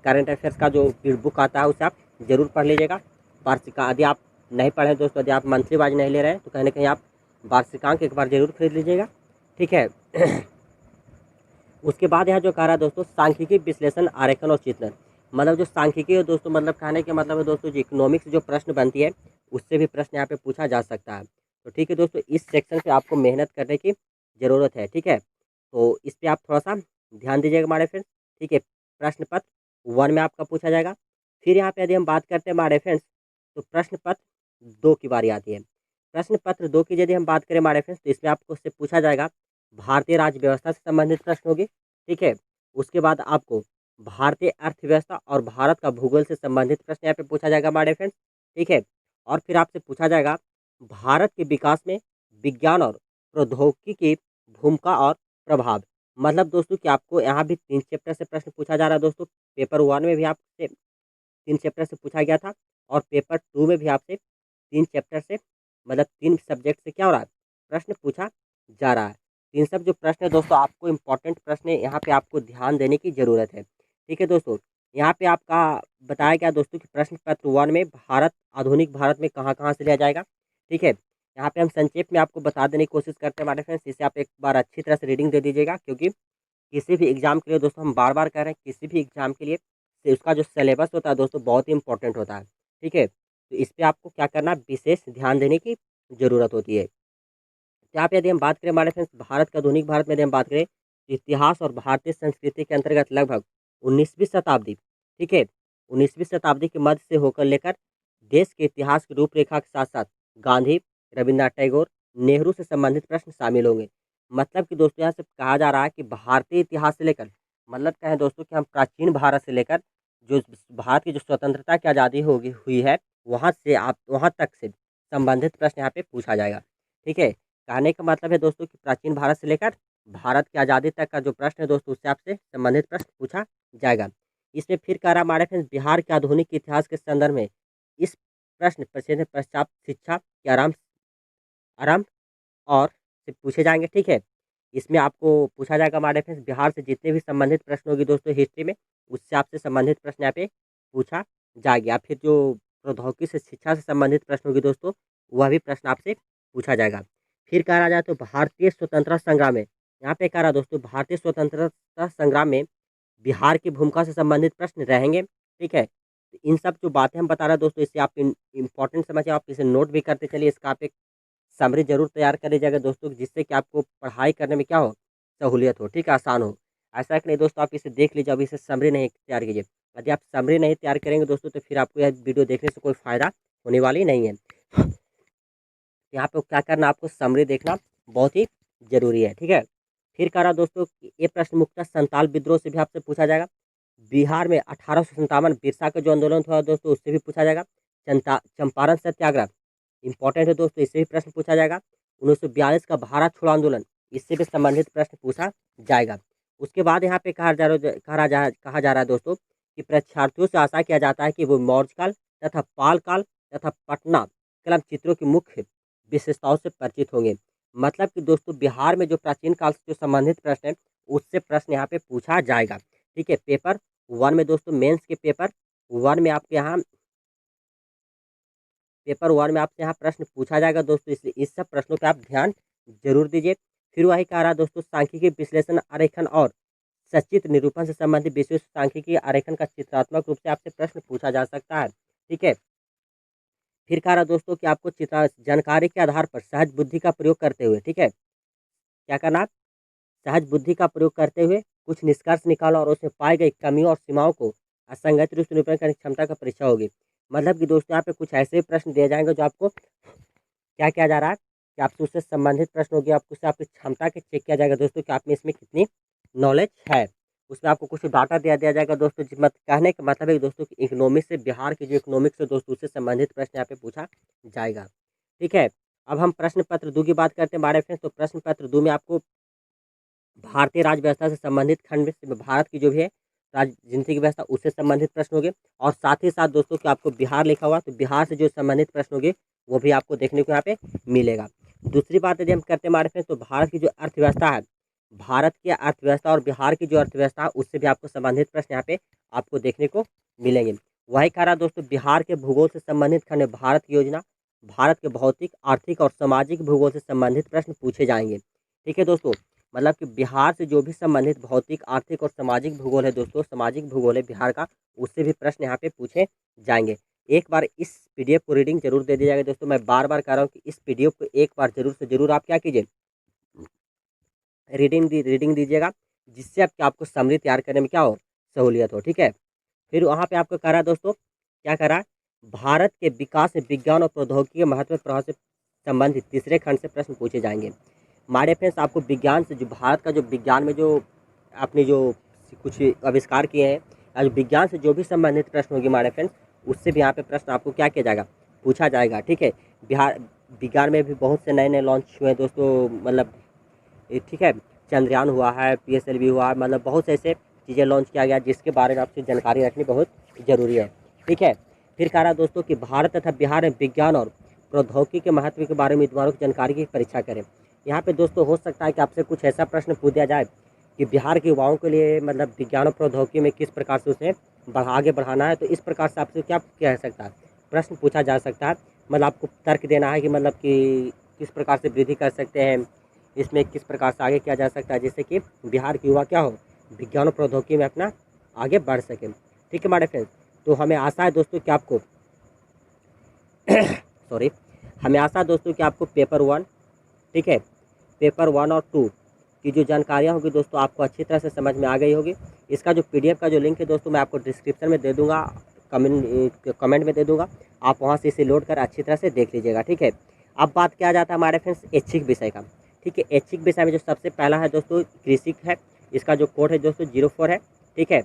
करंट अफेयर्स का जो बुक आता है उसे आप जरूर पढ़ लीजिएगा। वार्षिका यदि आप नहीं पढ़ें दोस्तों, यदि आप मंथली वाइज नहीं ले रहे हैं तो कहीं ना कहीं आप वार्षिकांक एक बार जरूर खरीद लीजिएगा। ठीक है, उसके बाद यहाँ जो कह रहा है दोस्तों सांख्यिकी विश्लेषण आरेखन और चित्रण, मतलब जो सांख्यिकी है दोस्तों, मतलब कहने के मतलब है दोस्तों जो इकोनॉमिक्स जो प्रश्न बनती है उससे भी प्रश्न यहाँ पे पूछा जा सकता है। तो ठीक है दोस्तों, इस सेक्शन पे आपको मेहनत करने की ज़रूरत है। ठीक है, तो इस पर आप थोड़ा सा ध्यान दीजिएगा हमारे फ्रेंड्स। ठीक है, प्रश्न पत्र 1 में आपका पूछा जाएगा। फिर यहाँ पे यदि हम बात करते हैं हमारे फ्रेंड्स, तो प्रश्न पत्र 2 की बारी आती है। प्रश्न पत्र 2 की यदि हम बात करें हमारे फ्रेंड्स, तो इसमें आपको उससे पूछा जाएगा भारतीय राज्य व्यवस्था से संबंधित प्रश्न होगी। ठीक है, उसके बाद आपको भारतीय अर्थव्यवस्था और भारत का भूगोल से संबंधित प्रश्न यहाँ पे पूछा जाएगा हमारे फ्रेंड्स। ठीक है, और फिर आपसे पूछा जाएगा भारत के विकास में विज्ञान और प्रौद्योगिकी की भूमिका और प्रभाव। मतलब दोस्तों कि आपको यहाँ भी 3 चैप्टर से प्रश्न पूछा जा रहा है दोस्तों। पेपर 1 में भी आपसे 3 चैप्टर से पूछा गया था और पेपर 2 में भी आपसे 3 चैप्टर से, मतलब 3 सब्जेक्ट से क्या हो रहा है, प्रश्न पूछा जा रहा है। इन सब जो प्रश्न है दोस्तों, आपको इम्पोर्टेंट प्रश्न है, यहाँ पे आपको ध्यान देने की ज़रूरत है। ठीक है दोस्तों, यहाँ पे आपका बताया गया दोस्तों कि प्रश्न पत्र 1 में भारत, आधुनिक भारत में कहाँ कहाँ से लिया जाएगा। ठीक है, यहाँ पे हम संक्षेप में आपको बता देने की कोशिश करते हैं हमारे फ्रेंड्स, इसे आप एक बार अच्छी तरह से रीडिंग दे दीजिएगा, क्योंकि किसी भी एग्ज़ाम के लिए दोस्तों, हम बार बार कह रहे हैं, किसी भी एग्ज़ाम के लिए से उसका जो सिलेबस होता है दोस्तों बहुत ही इंपॉर्टेंट होता है। ठीक है, तो इस पे आपको क्या करना, विशेष ध्यान देने की ज़रूरत होती है। यहाँ पे यदि हम बात करें हमारे फ्रेंड्स, भारत का आधुनिक भारत में यदि हम बात करें, इतिहास और भारतीय संस्कृति के अंतर्गत लगभग 19वीं शताब्दी, ठीक है, 19वीं शताब्दी के मध्य से होकर लेकर देश के इतिहास की रूपरेखा के साथ साथ गांधी, रविन्द्रनाथ टैगोर, नेहरू से संबंधित प्रश्न शामिल होंगे। मतलब कि दोस्तों यहाँ से कहा जा रहा है कि भारतीय इतिहास से लेकर, मतलब कहें दोस्तों कि हम प्राचीन भारत से लेकर जो भारत की जो स्वतंत्रता की आज़ादी होगी हुई है, वहाँ से आप वहाँ तक से संबंधित प्रश्न यहाँ पे पूछा जाएगा। ठीक है, कहने का मतलब है दोस्तों कि प्राचीन भारत से लेकर भारत की आज़ादी तक का जो प्रश्न है दोस्तों, उससे आपसे संबंधित प्रश्न पूछा जाएगा। इसमें फिर कह रहा हमारे फ्रेंड्स, बिहार के आधुनिक इतिहास के संदर्भ में इस प्रश्न प्रश्न पश्चात शिक्षा के आरंभ आरंभ और से पूछे जाएंगे। ठीक है, इसमें आपको पूछा जाएगा हमारे फ्रेंड्स, बिहार से जितने भी संबंधित प्रश्न होगी दोस्तों हिस्ट्री में, उससे आपसे संबंधित प्रश्न यहाँ पे पूछा जाएगा। या फिर जो प्रौद्योगिकी से शिक्षा से संबंधित प्रश्न होगी दोस्तों, वह भी प्रश्न आपसे पूछा जाएगा। फिर कहा जाए तो भारतीय स्वतंत्रता संग्राम में, यहाँ पे कह रहा दोस्तों भारतीय स्वतंत्रता संग्राम में बिहार की भूमिका से संबंधित प्रश्न रहेंगे। ठीक है, तो इन सब जो बातें हम बता रहे हैं दोस्तों, इससे आप इम्पोर्टेंट समझिए, आप इसे नोट भी करते चलिए, इसका आप एक समरी जरूर तैयार कर लीजिएगा दोस्तों, जिससे कि आपको पढ़ाई करने में क्या हो, सहूलियत हो, ठीक है, आसान हो। ऐसा कि नहीं दोस्तों, आप इसे देख लीजिए, अभी इसे समरी नहीं तैयार कीजिए। यदि आप समरी नहीं तैयार करेंगे दोस्तों, तो फिर आपको यह वीडियो देखने से कोई फ़ायदा होने वाली नहीं है। यहाँ पे क्या करना, आपको समरी देखना बहुत ही ज़रूरी है। ठीक है, फिर कह रहा दोस्तों कि ये प्रश्न मुख्यतः संताल विद्रोह से भी आपसे पूछा जाएगा। बिहार में 1857 बिरसा का जो आंदोलन हुआ दोस्तों, उससे भी पूछा जाएगा। चंपारण सत्याग्रह इंपॉर्टेंट है दोस्तों, इससे भी प्रश्न पूछा जाएगा। 1942 का भारत छोड़ो आंदोलन, इससे भी संबंधित प्रश्न पूछा जाएगा। उसके बाद यहाँ पे कहा जा रहा है दोस्तों कि परीक्षार्थियों से आशा किया जाता है कि वो मौर्यकाल तथा पाल काल तथा पटना कलम चित्रों की मुख्य विशेषताओं से परिचित होंगे। मतलब कि दोस्तों बिहार में जो प्राचीन काल से जो संबंधित प्रश्न है, उससे प्रश्न यहाँ पे पूछा जाएगा। ठीक है, पेपर 1 में दोस्तों, मेंस के पेपर 1 में आपके यहाँ आपसे यहाँ प्रश्न पूछा जाएगा दोस्तों, इसलिए इस सब प्रश्नों पे आप ध्यान जरूर दीजिए। फिर वही कह रहा दोस्तों, सांख्यिकी विश्लेषण आरेखन और सचित्र निरूपण से संबंधित विशेष सांख्यिकी आरेखन का चित्रात्मक रूप से आपसे प्रश्न पूछा जा सकता है। ठीक है, फिर कह रहा दोस्तों कि आपको चित्र जानकारी के आधार पर सहज बुद्धि का प्रयोग करते हुए, ठीक है, क्या करना, सहज बुद्धि का प्रयोग करते हुए कुछ निष्कर्ष निकालो और उसमें पाई गई कमियों और सीमाओं को असंगत रूप से निरूपण करने की क्षमता का परीक्षा होगी। मतलब कि दोस्तों यहाँ पे कुछ ऐसे प्रश्न दिए जाएंगे जो आपको क्या किया जा रहा है कि आपसे उससे संबंधित प्रश्न होगी, आपको उससे आपकी क्षमता के चेक किया जाएगा दोस्तों कि आप में इसमें कितनी नॉलेज है। उसमें आपको कुछ डाटा दिया जाएगा दोस्तों, जिस मत कहने का मतलब है दोस्तों कि इकोनॉमिक्स से, बिहार की जो इकोनॉमिक्स है दोस्तों, उससे संबंधित प्रश्न यहाँ पे पूछा जाएगा। ठीक है, अब हम प्रश्न पत्र 2 की बात करते हैं हमारे फ्रेंड्स। तो प्रश्न पत्र 2 में आपको भारतीय राज्य व्यवस्था से संबंधित खंड में भारत की जो भी है राजनीतिक व्यवस्था, उससे संबंधित प्रश्न होंगे। और साथ ही साथ दोस्तों कि आपको बिहार लिखा हुआ, तो बिहार से जो संबंधित प्रश्न होंगे वो भी आपको देखने को यहाँ पे मिलेगा। दूसरी बात यदि हम करते हैं हमारे फ्रेंड्स, तो भारत की जो अर्थव्यवस्था है, भारत की अर्थव्यवस्था और बिहार की जो अर्थव्यवस्था है, उससे भी आपको संबंधित प्रश्न यहाँ पे आपको देखने को मिलेंगे। वही कह रहा दोस्तों, बिहार के भूगोल से संबंधित खंड भारत की योजना, भारत के भौतिक, आर्थिक और सामाजिक भूगोल से संबंधित प्रश्न पूछे जाएंगे। ठीक है दोस्तों, मतलब कि बिहार से जो भी संबंधित भौतिक, आर्थिक और सामाजिक भूगोल है दोस्तों, सामाजिक भूगोल है बिहार का, उससे भी प्रश्न यहाँ पे पूछे जाएंगे। एक बार इस पीडीएफ को रीडिंग जरूर दे दीजिएगा दोस्तों। मैं बार बार कह रहा हूँ कि इस पीडीएफ को एक बार जरूर से जरूर आप क्या कीजिए, रीडिंग दीजिएगा, जिससे आपको समरी तैयार करने में क्या हो, सहूलियत हो। ठीक है। फिर वहाँ पे आपको कह रहा है दोस्तों, क्या कह रहा है, भारत के विकास में विज्ञान और प्रौद्योगिकी के महत्व प्रभाव से संबंधित तीसरे खंड से प्रश्न पूछे जाएंगे। हमारे फ्रेंड्स, आपको विज्ञान से जो भारत का जो विज्ञान में जो अपने जो कुछ आविष्कार किए हैं, आज विज्ञान से जो भी संबंधित प्रश्न होंगे हमारे फ्रेंड्स, उससे भी यहाँ पे प्रश्न आपको क्या किया जाएगा, पूछा जाएगा। ठीक है। बिहार विज्ञान में भी बहुत से नए नए लॉन्च हुए हैं दोस्तों, मतलब ठीक है, चंद्रयान हुआ है, पीएसएलवी हुआ है, मतलब बहुत से ऐसे चीज़ें लॉन्च किया गया जिसके बारे में आपसे जानकारी रखनी बहुत ज़रूरी है। ठीक है। फिर कह रहा दोस्तों कि भारत तथा बिहार में विज्ञान और प्रौद्योगिकी के महत्व के बारे में उम्मीदवारों की जानकारी की परीक्षा करें। यहाँ पे दोस्तों हो सकता है कि आपसे कुछ ऐसा प्रश्न पूछ दिया जाए कि बिहार के युवाओं के लिए मतलब विज्ञान और प्रौद्योगिकी में किस प्रकार से उसे आगे बढ़ाना है, तो इस प्रकार से आपसे क्या किया जा सकता है, प्रश्न पूछा जा सकता है। मतलब आपको तर्क देना है कि मतलब कि किस प्रकार से वृद्धि कर सकते हैं, इसमें किस प्रकार से आगे किया जा सकता है, जिससे कि बिहार के युवा क्या हो, विज्ञान और प्रौद्योगिकी में अपना आगे बढ़ सकें। ठीक है हमारे फ्रेंड्स। तो हमें आशा है दोस्तों कि आपको सॉरी, हमें आशा है दोस्तों कि आपको पेपर 1, ठीक है, पेपर 1 और 2 की जो जानकारियाँ होगी दोस्तों आपको अच्छी तरह से समझ में आ गई होगी। इसका जो पीडीएफ का जो लिंक है दोस्तों मैं आपको डिस्क्रिप्शन में दे दूँगा, कमेंट में दे दूँगा, आप वहाँ से इसे लोड कर अच्छी तरह से देख लीजिएगा। ठीक है। अब बात किया जाता है हमारे फ्रेंड्स ऐच्छिक विषय का। ठीक है। ऐच्छिक विषय में जो सबसे पहला है दोस्तों कृषि है, इसका जो कोड है दोस्तों 04 है। ठीक है।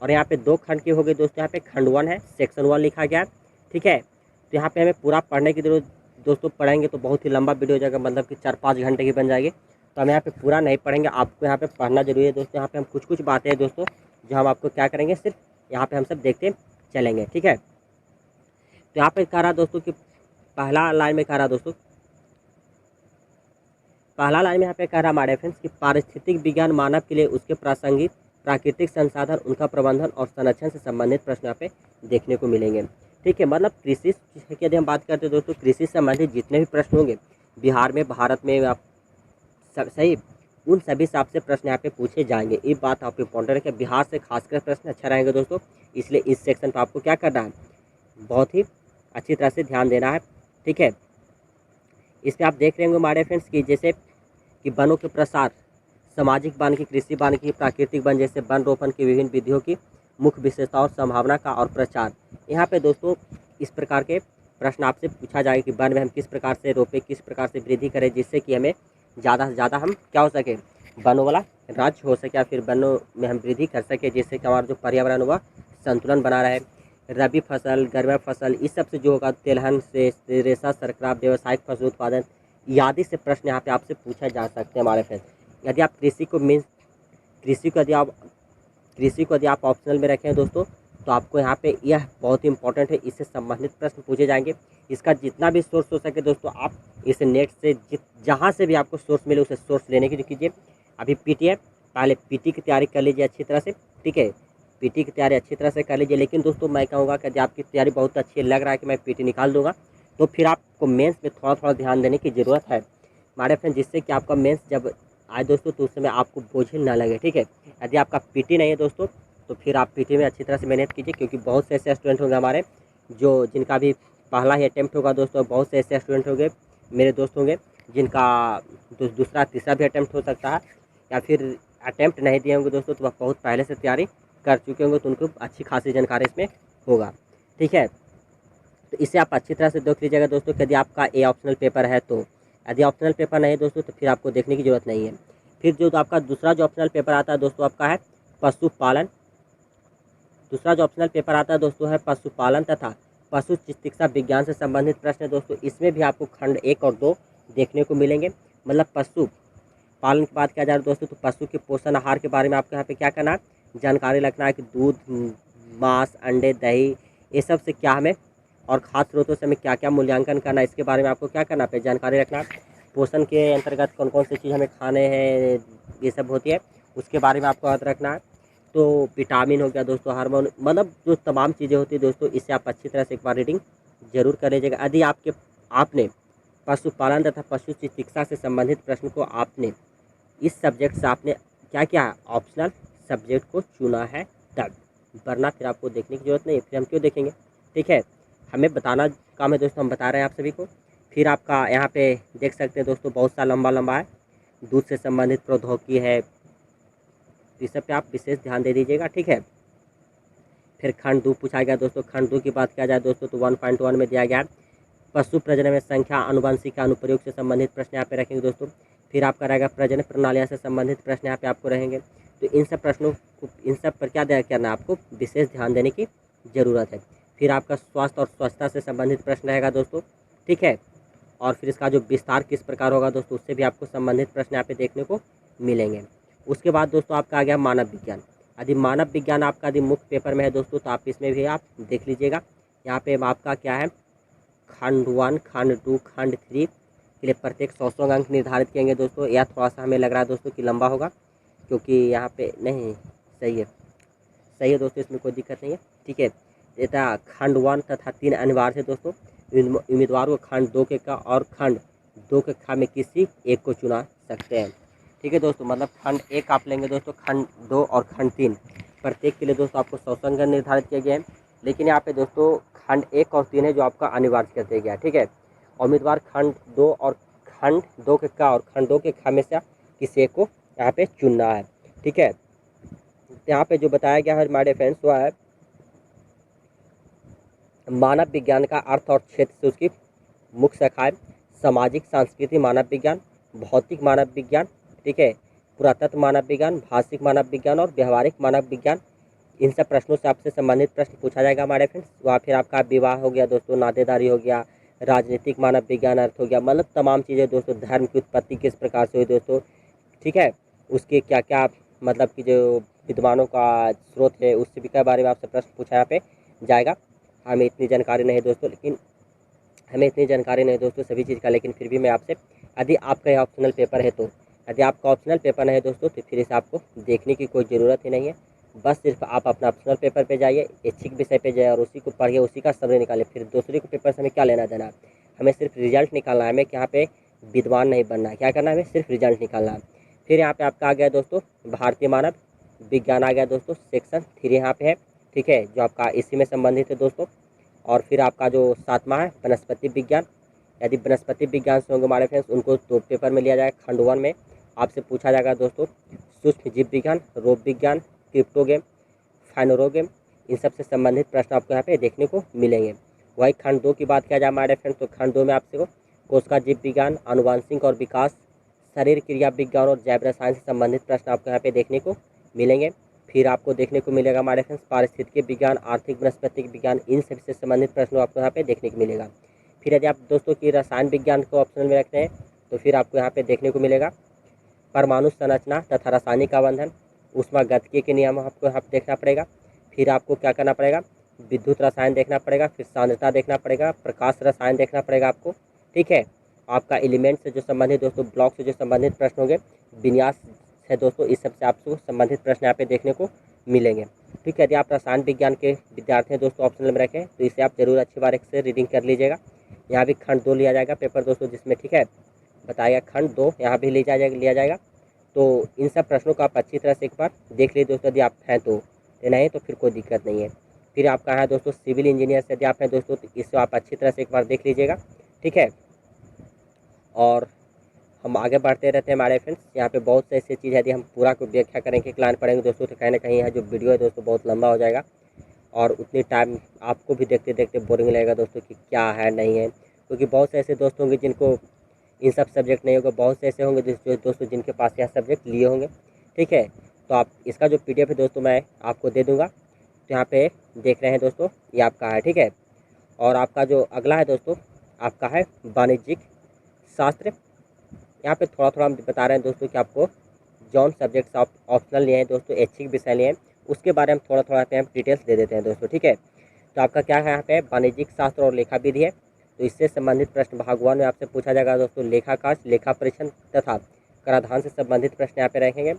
और यहाँ पे 2 खंड के हो गए दोस्तों, यहाँ पे खंड 1 है, सेक्शन 1 लिखा गया है। ठीक है। तो यहाँ पे हमें पूरा पढ़ने की जरूरत दोस्तों, पढ़ेंगे तो बहुत ही लंबा वीडियो हो जाएगा, मतलब कि 4-5 घंटे की बन जाएगी। तो हम यहाँ पे पूरा नहीं पढ़ेंगे, आपको यहाँ पे पढ़ना जरूरी है दोस्तों। यहाँ पे हम कुछ बातें हैं दोस्तों जो हम आपको क्या करेंगे, सिर्फ यहाँ पे हम सब देखते चलेंगे। ठीक है। तो यहाँ पे कह रहा दोस्तों कि पहला लाइन में कह रहा दोस्तों, पहला लाइन में यहाँ पे कह रहा हमारे फ्रेंड्स कि पारिस्थितिक विज्ञान मानव के लिए उसके प्रासंगिक प्राकृतिक संसाधन, उनका प्रबंधन और संरक्षण से संबंधित प्रश्न यहाँ पे देखने को मिलेंगे। ठीक है। मतलब कृषि की यदि हम बात करते हैं दोस्तों, कृषि से संबंधित जितने भी प्रश्न होंगे बिहार में, भारत में, आप सही, उन सभी से आपसे प्रश्न यहाँ पे पूछे जाएंगे। ये बात आप इम्पोर्टेंट है कि बिहार से खासकर प्रश्न अच्छा रहेंगे दोस्तों, इसलिए इस सेक्शन पर आपको क्या करना है, बहुत ही अच्छी तरह से ध्यान देना है। ठीक है। इसमें आप देख रहे होंगे हमारे फ्रेंड्स कि जैसे कि वनों के प्रसार, सामाजिक वन की, कृषि वन की, प्राकृतिक वन जैसे वन रोपण की विभिन्न विधियों की मुख्य विशेषता और संभावना का और प्रचार। यहाँ पे दोस्तों इस प्रकार के प्रश्न आपसे पूछा जाएगा कि वन में हम किस प्रकार से रोपे, किस प्रकार से वृद्धि करें, जिससे कि हमें ज़्यादा से ज़्यादा हम क्या हो सके, वनों वाला राज्य हो सके, या फिर वनों में हम वृद्धि कर सके, जिससे कि हमारा जो पर्यावरण हुआ संतुलन बना रहे। रबी फसल, गर्मा फसल, इस सब से जो होगा, तेलहन से रेशा, शर्करा, व्यावसायिक फसल उत्पादन आदि से प्रश्न यहाँ पे आपसे पूछा जा सकते हैं हमारे फ्रेंड्स। यदि आप कृषि को यदि आप ऑप्शनल में रखें दोस्तों, तो आपको यहाँ पे यह बहुत ही इंपॉर्टेंट है, इससे संबंधित प्रश्न पूछे जाएंगे। इसका जितना भी सोर्स हो सके दोस्तों, आप इसे नेट से जहाँ से भी आपको सोर्स मिले उसे सोर्स लेने की कीजिए। अभी पीटी है, पहले पीटी की तैयारी कर लीजिए अच्छी तरह से। ठीक है। पीटी की तैयारी अच्छी तरह से कर लीजिए। लेकिन दोस्तों मैं कहूँगा कि यदि आपकी तैयारी बहुत अच्छी लग रहा है कि मैं पीटी निकाल दूंगा, तो फिर आपको मेंस में थोड़ा थोड़ा ध्यान देने की ज़रूरत है हमारे फ्रेंड, जिससे कि आपका मेंस जब आए दोस्तों तो उस समय आपको बोझिल ना लगे। ठीक है। यदि आपका पीटी नहीं है दोस्तों, तो फिर आप पीटी में अच्छी तरह से मेहनत कीजिए, क्योंकि बहुत से ऐसे स्टूडेंट होंगे हमारे जो जिनका भी पहला ही अटैम्प्ट होगा दोस्तों, बहुत से ऐसे स्टूडेंट होंगे मेरे दोस्त होंगे जिनका दूसरा तीसरा भी अटैम्प्ट हो सकता है, या फिर अटैम्प्ट नहीं दिए होंगे दोस्तों, तो वह बहुत पहले से तैयारी कर चुके होंगे, तो उनको अच्छी खासी जानकारी इसमें होगा। ठीक है। तो इसे आप अच्छी तरह से देख लीजिएगा दोस्तों। यदि आपका ए ऑप्शनल पेपर है तो, यदि ऑप्शनल पेपर नहीं है दोस्तों, तो फिर आपको देखने की ज़रूरत नहीं है। फिर जो आपका दूसरा जो ऑप्शनल पेपर आता है दोस्तों, आपका है पशुपालन। दूसरा जो ऑप्शनल पेपर आता है दोस्तों है पशुपालन तथा पशु चिकित्सा विज्ञान से संबंधित प्रश्न है दोस्तों। इसमें भी आपको खंड 1 और 2 देखने को मिलेंगे। मतलब पशु पालन की बात किया जाए दोस्तों, तो पशु के पोषण आहार के बारे में आपको यहाँ पे क्या करना है, जानकारी रखना है कि दूध, मांस, अंडे, दही, ये सब से क्या हमें, और खाद्य स्रोतों से हमें क्या क्या मूल्यांकन करना है, इसके बारे में आपको क्या करना है, जानकारी रखना है। पोषण के अंतर्गत कौन कौन सी चीज़ हमें खाने हैं, ये सब होती है, उसके बारे में आपको याद रखना है। तो विटामिन हो गया दोस्तों, हार्मोन, मतलब जो तमाम चीज़ें होती है दोस्तों, इससे आप अच्छी तरह से एक बार रीडिंग जरूर कर लीजिएगा। यदि आपने पशुपालन तथा पशु चिकित्सा से संबंधित प्रश्न को आपने इस सब्जेक्ट से आपने क्या क्या ऑप्शनल सब्जेक्ट को चुना है तब, वरना फिर आपको देखने की ज़रूरत नहीं है। फिर हम क्यों देखेंगे, ठीक है। हमें बताना काम है दोस्तों, हम बता रहे हैं आप सभी को। फिर आपका यहाँ पे देख सकते हैं दोस्तों बहुत सा लंबा लंबा है, दूध से संबंधित प्रौद्योगिकी है, इस सब पे आप विशेष ध्यान दे दीजिएगा, ठीक है। फिर खंड 2 पूछा गया दोस्तों। खंड 2 की बात किया जाए दोस्तों तो 1.1 में दिया गया है पशु प्रजनन में संख्या अनुवांशिक अनुप्रयोग से संबंधित प्रश्न यहाँ पे रखेंगे दोस्तों। फिर आपका रहेगा प्रजनन प्रणालियाँ से संबंधित प्रश्न यहाँ पे आपको रहेंगे। तो इन सब प्रश्नों को, इन सब पर क्या करना है आपको विशेष ध्यान देने की ज़रूरत है। फिर आपका स्वास्थ्य और स्वच्छता से संबंधित प्रश्न रहेगा दोस्तों, ठीक है। और फिर इसका जो विस्तार किस प्रकार होगा दोस्तों, उससे भी आपको संबंधित प्रश्न यहाँ पे देखने को मिलेंगे। उसके बाद दोस्तों आपका आ गया मानव विज्ञान। यदि मानव विज्ञान आपका यदि मुख्य पेपर में है दोस्तों तो आप इसमें भी आप देख लीजिएगा। यहाँ पे आपका क्या है, खंड 1, खंड 2, खंड 3 के लिए प्रत्येक 100 अंक निर्धारित किएंगे दोस्तों। यह थोड़ा सा हमें लग रहा है दोस्तों कि लंबा होगा, क्योंकि यहाँ पे नहीं, सही है दोस्तों, इसमें कोई दिक्कत नहीं है, ठीक है। तथा खंड 1 तथा 3 अनिवार्य है दोस्तों। उम्मीदवार को खंड 2 के का और खंड 2 के खा में किसी एक को चुना सकते हैं, ठीक है दोस्तों। मतलब खंड 1 आप लेंगे दोस्तों, खंड 2 और खंड 3 प्रत्येक के लिए दोस्तों आपको 100 अंक निर्धारित किया गया है। लेकिन यहाँ पे दोस्तों खंड 1 और 3 है जो आपका अनिवार्य कर दिया गया, ठीक है। उम्मीदवार खंड 2 और खंड 2 के का और खंड 2 के खा में से किसी एक को यहाँ पे चुनना है, ठीक है। यहाँ पे जो बताया गया है हमारे फ्रेंड्स वो है मानव विज्ञान का अर्थ और क्षेत्र से उसकी मुख्य शाखाएं सामाजिक सांस्कृतिक मानव विज्ञान, भौतिक मानव विज्ञान, ठीक है, पुरातत्व मानव विज्ञान, भाषिक मानव विज्ञान और व्यवहारिक मानव विज्ञान। इन सब प्रश्नों से आपसे संबंधित प्रश्न पूछा जाएगा हमारे फ्रेंड्स। वहाँ फिर आपका विवाह हो गया दोस्तों, नातेदारी हो गया, राजनीतिक मानव विज्ञान अर्थ हो गया, मतलब तमाम चीज़ें दोस्तों, धर्म की उत्पत्ति किस प्रकार से हुई दोस्तों, ठीक है, उसके क्या क्या मतलब कि जो विद्वानों का स्रोत है उससे भी के बारे में आपसे प्रश्न पूछा यहाँ पे जाएगा। हमें इतनी जानकारी नहीं दोस्तों, सभी चीज़ का, लेकिन फिर भी मैं आपसे, यदि आपका ऑप्शनल पेपर है तो, यदि आपका ऑप्शनल पेपर है दोस्तों तो फिर इसे आपको देखने की कोई ज़रूरत ही नहीं है। बस सिर्फ आप अपना ऑप्शनल पेपर पे जाइए, ऐच्छिक विषय पे जाइए और उसी को पढ़िए, उसी का समरी निकालिए। फिर दूसरे को पेपर से हमें क्या लेना देना है, हमें सिर्फ रिजल्ट निकालना है। हमें यहाँ पे विद्वान नहीं बनना है, क्या करना है, हमें सिर्फ रिजल्ट निकालना है। फिर यहाँ पे आपका आ गया दोस्तों भारतीय मानव विज्ञान आ गया दोस्तों, सेक्शन 3 यहाँ पे है, ठीक है, जो आपका इसी में संबंधित है दोस्तों। और फिर आपका जो 7वां है वनस्पति विज्ञान। यदि वनस्पति विज्ञान से होंगे हमारे फ्रेंड्स, उनको तो पेपर में लिया जाएगा। खंड 1 में आपसे पूछा जाएगा दोस्तों सूक्ष्म जीव विज्ञान, रोग विज्ञान, क्रिप्टोगेम, फाइनोरोगेम, इन सब से संबंधित प्रश्न आपको यहाँ पे देखने को मिलेंगे। वही खंड 2 की बात किया जाए हमारे फ्रेंड्स तो खंड 2 में आपसे कोशिका जीव विज्ञान, आनुवांशिक और विकास, शरीर क्रिया विज्ञान और जैव रसायन से संबंधित प्रश्न आपको यहाँ पे देखने को मिलेंगे। फिर आपको देखने को मिलेगा हमारे फ्रेंड्स पारिस्थितिकी विज्ञान, आर्थिक वनस्पतिक विज्ञान, इन सब से संबंधित प्रश्नों आपको यहाँ पे देखने को मिलेगा। फिर यदि आप दोस्तों की रसायन विज्ञान को ऑप्शनल में रखते हैं तो फिर आपको यहाँ पे देखने को मिलेगा परमाणु संरचना तथा रासायनिक आवंधन, ऊष्मागतिकी के नियम आपको यहाँ पे देखना पड़ेगा। फिर आपको क्या करना पड़ेगा, विद्युत रसायन देखना पड़ेगा, फिर सांद्रता देखना पड़ेगा, प्रकाश रसायन देखना पड़ेगा आपको, ठीक है। आपका एलिमेंट से जो संबंधित दोस्तों, ब्लॉक से जो संबंधित प्रश्न होंगे, विन्यास है दोस्तों, इस सबसे आपको संबंधित प्रश्न यहाँ पे देखने को मिलेंगे, ठीक है। यदि आप रसायन विज्ञान के विद्यार्थी हैं दोस्तों ऑप्शनल में रखें तो इसे आप जरूर अच्छी बार से रीडिंग कर लीजिएगा। यहाँ भी खंड 2 लिया जाएगा पेपर दोस्तों, जिसमें, ठीक है, बताया खंड 2 यहाँ भी लिया जाएगा। तो इन सब प्रश्नों को आप अच्छी तरह से एक बार देख लीजिए दोस्तों, यदि आप हैं तो, नहीं तो फिर कोई दिक्कत नहीं है। फिर आपका है दोस्तों सिविल इंजीनियर से यदि आप हैं दोस्तों तो इसको आप अच्छी तरह से एक बार देख लीजिएगा, ठीक है। और हम आगे बढ़ते रहते हैं हमारे फ्रेंड्स। यहाँ पे बहुत से ऐसी चीज़ है, यदि हम पूरा को व्याख्या करेंगे, क्लान पढ़ेंगे दोस्तों तो कहीं ना कहीं यह जो वीडियो है दोस्तों बहुत लंबा हो जाएगा और उतनी टाइम आपको भी देखते देखते बोरिंग लगेगा दोस्तों कि क्या है नहीं है। क्योंकि बहुत से ऐसे दोस्त होंगे जिनको इन सब सब्जेक्ट नहीं होगा, बहुत से ऐसे होंगे जो दोस्तों जिनके पास यह सब्जेक्ट लिए होंगे, ठीक है। तो आप इसका जो PDF है दोस्तों मैं आपको दे दूँगा। तो यहाँ पे देख रहे हैं दोस्तों ये आपका है, ठीक है। और आपका जो अगला है दोस्तों आपका है वाणिज्यिक शास्त्र। यहाँ पे थोड़ा थोड़ा हम बता रहे हैं दोस्तों कि आपको जौन सब्जेक्ट्स आप ऑप्शनल लिए हैं दोस्तों, ऐच्छिक विषय लिए हैं, उसके बारे में थोड़ा थोड़ा पे हम डिटेल्स दे देते हैं दोस्तों, ठीक है। तो आपका क्या है यहाँ पे वाणिज्यिक शास्त्र और लेखा विधि है। तो इससे संबंधित प्रश्न भाग 1 में आपसे पूछा जाएगा दोस्तों लेखा काज, लेखा परीक्षण तथा कराधान से संबंधित प्रश्न यहाँ पे रहेंगे।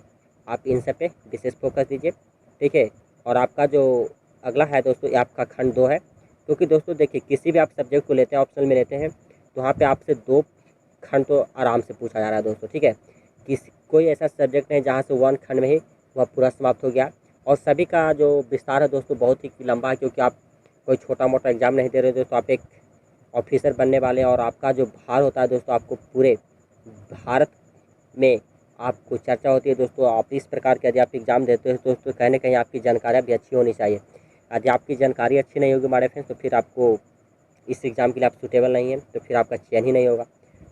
आप इन सब पे विशेष फोकस दीजिए, ठीक है। और आपका जो अगला है दोस्तों ये आपका खंड 2 है। क्योंकि दोस्तों देखिए किसी भी आप सब्जेक्ट को लेते हैं, ऑप्शनल में लेते हैं, तो वहाँ पे आपसे 2 खंड तो आराम से पूछा जा रहा है दोस्तों, ठीक है। कोई ऐसा सब्जेक्ट नहीं जहाँ से 1 खंड में ही वह पूरा समाप्त हो गया। और सभी का जो विस्तार है दोस्तों बहुत ही लंबा है, क्योंकि आप कोई छोटा मोटा एग्जाम नहीं दे रहे दोस्तों, आप एक ऑफिसर बनने वाले हैं। और आपका जो भार होता है दोस्तों, आपको पूरे भारत में आपको चर्चा होती है दोस्तों। आप इस प्रकार के यदि आप एग्ज़ाम देते हो दोस्तों, कहीं ना कहीं आपकी जानकारियाँ भी अच्छी होनी चाहिए। यदि आपकी जानकारी अच्छी नहीं होगी हमारे फ्रेंड्स, तो फिर आपको इस एग्ज़ाम के लिए आप सूटेबल नहीं है, तो फिर आपका चयन ही नहीं होगा।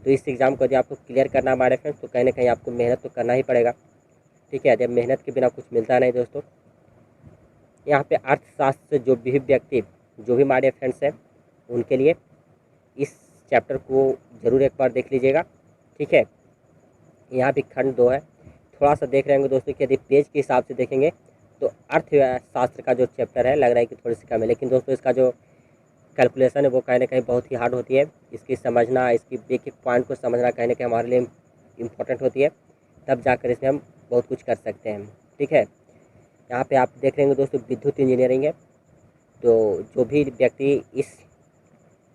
तो इस एग्ज़ाम को यदि आपको क्लियर करना है हमारे फ्रेंड्स, तो कहीं ना कहीं आपको मेहनत तो करना ही पड़ेगा, ठीक है। यदि मेहनत के बिना कुछ मिलता नहीं दोस्तों। यहाँ पे अर्थशास्त्र से जो भी व्यक्ति, जो भी हमारे फ्रेंड्स हैं, उनके लिए इस चैप्टर को ज़रूर एक बार देख लीजिएगा, ठीक है। यहाँ भी खंड 2 है, थोड़ा सा देख रहे होंगे दोस्तों कि यदि पेज के हिसाब से देखेंगे तो अर्थशास्त्र का जो चैप्टर है लग रहा है कि थोड़ी सी कम है, लेकिन दोस्तों इसका जो कैलकुलेशन है वो कहीं ना कहीं बहुत ही हार्ड होती है। इसकी समझना, इसकी एक एक पॉइंट को समझना कहीं ना कहीं हमारे लिए इम्पोर्टेंट होती है, तब जाकर इसमें हम बहुत कुछ कर सकते हैं, ठीक है। यहाँ पे आप देख रहे होंगे दोस्तों विद्युत इंजीनियरिंग है, तो जो भी व्यक्ति इस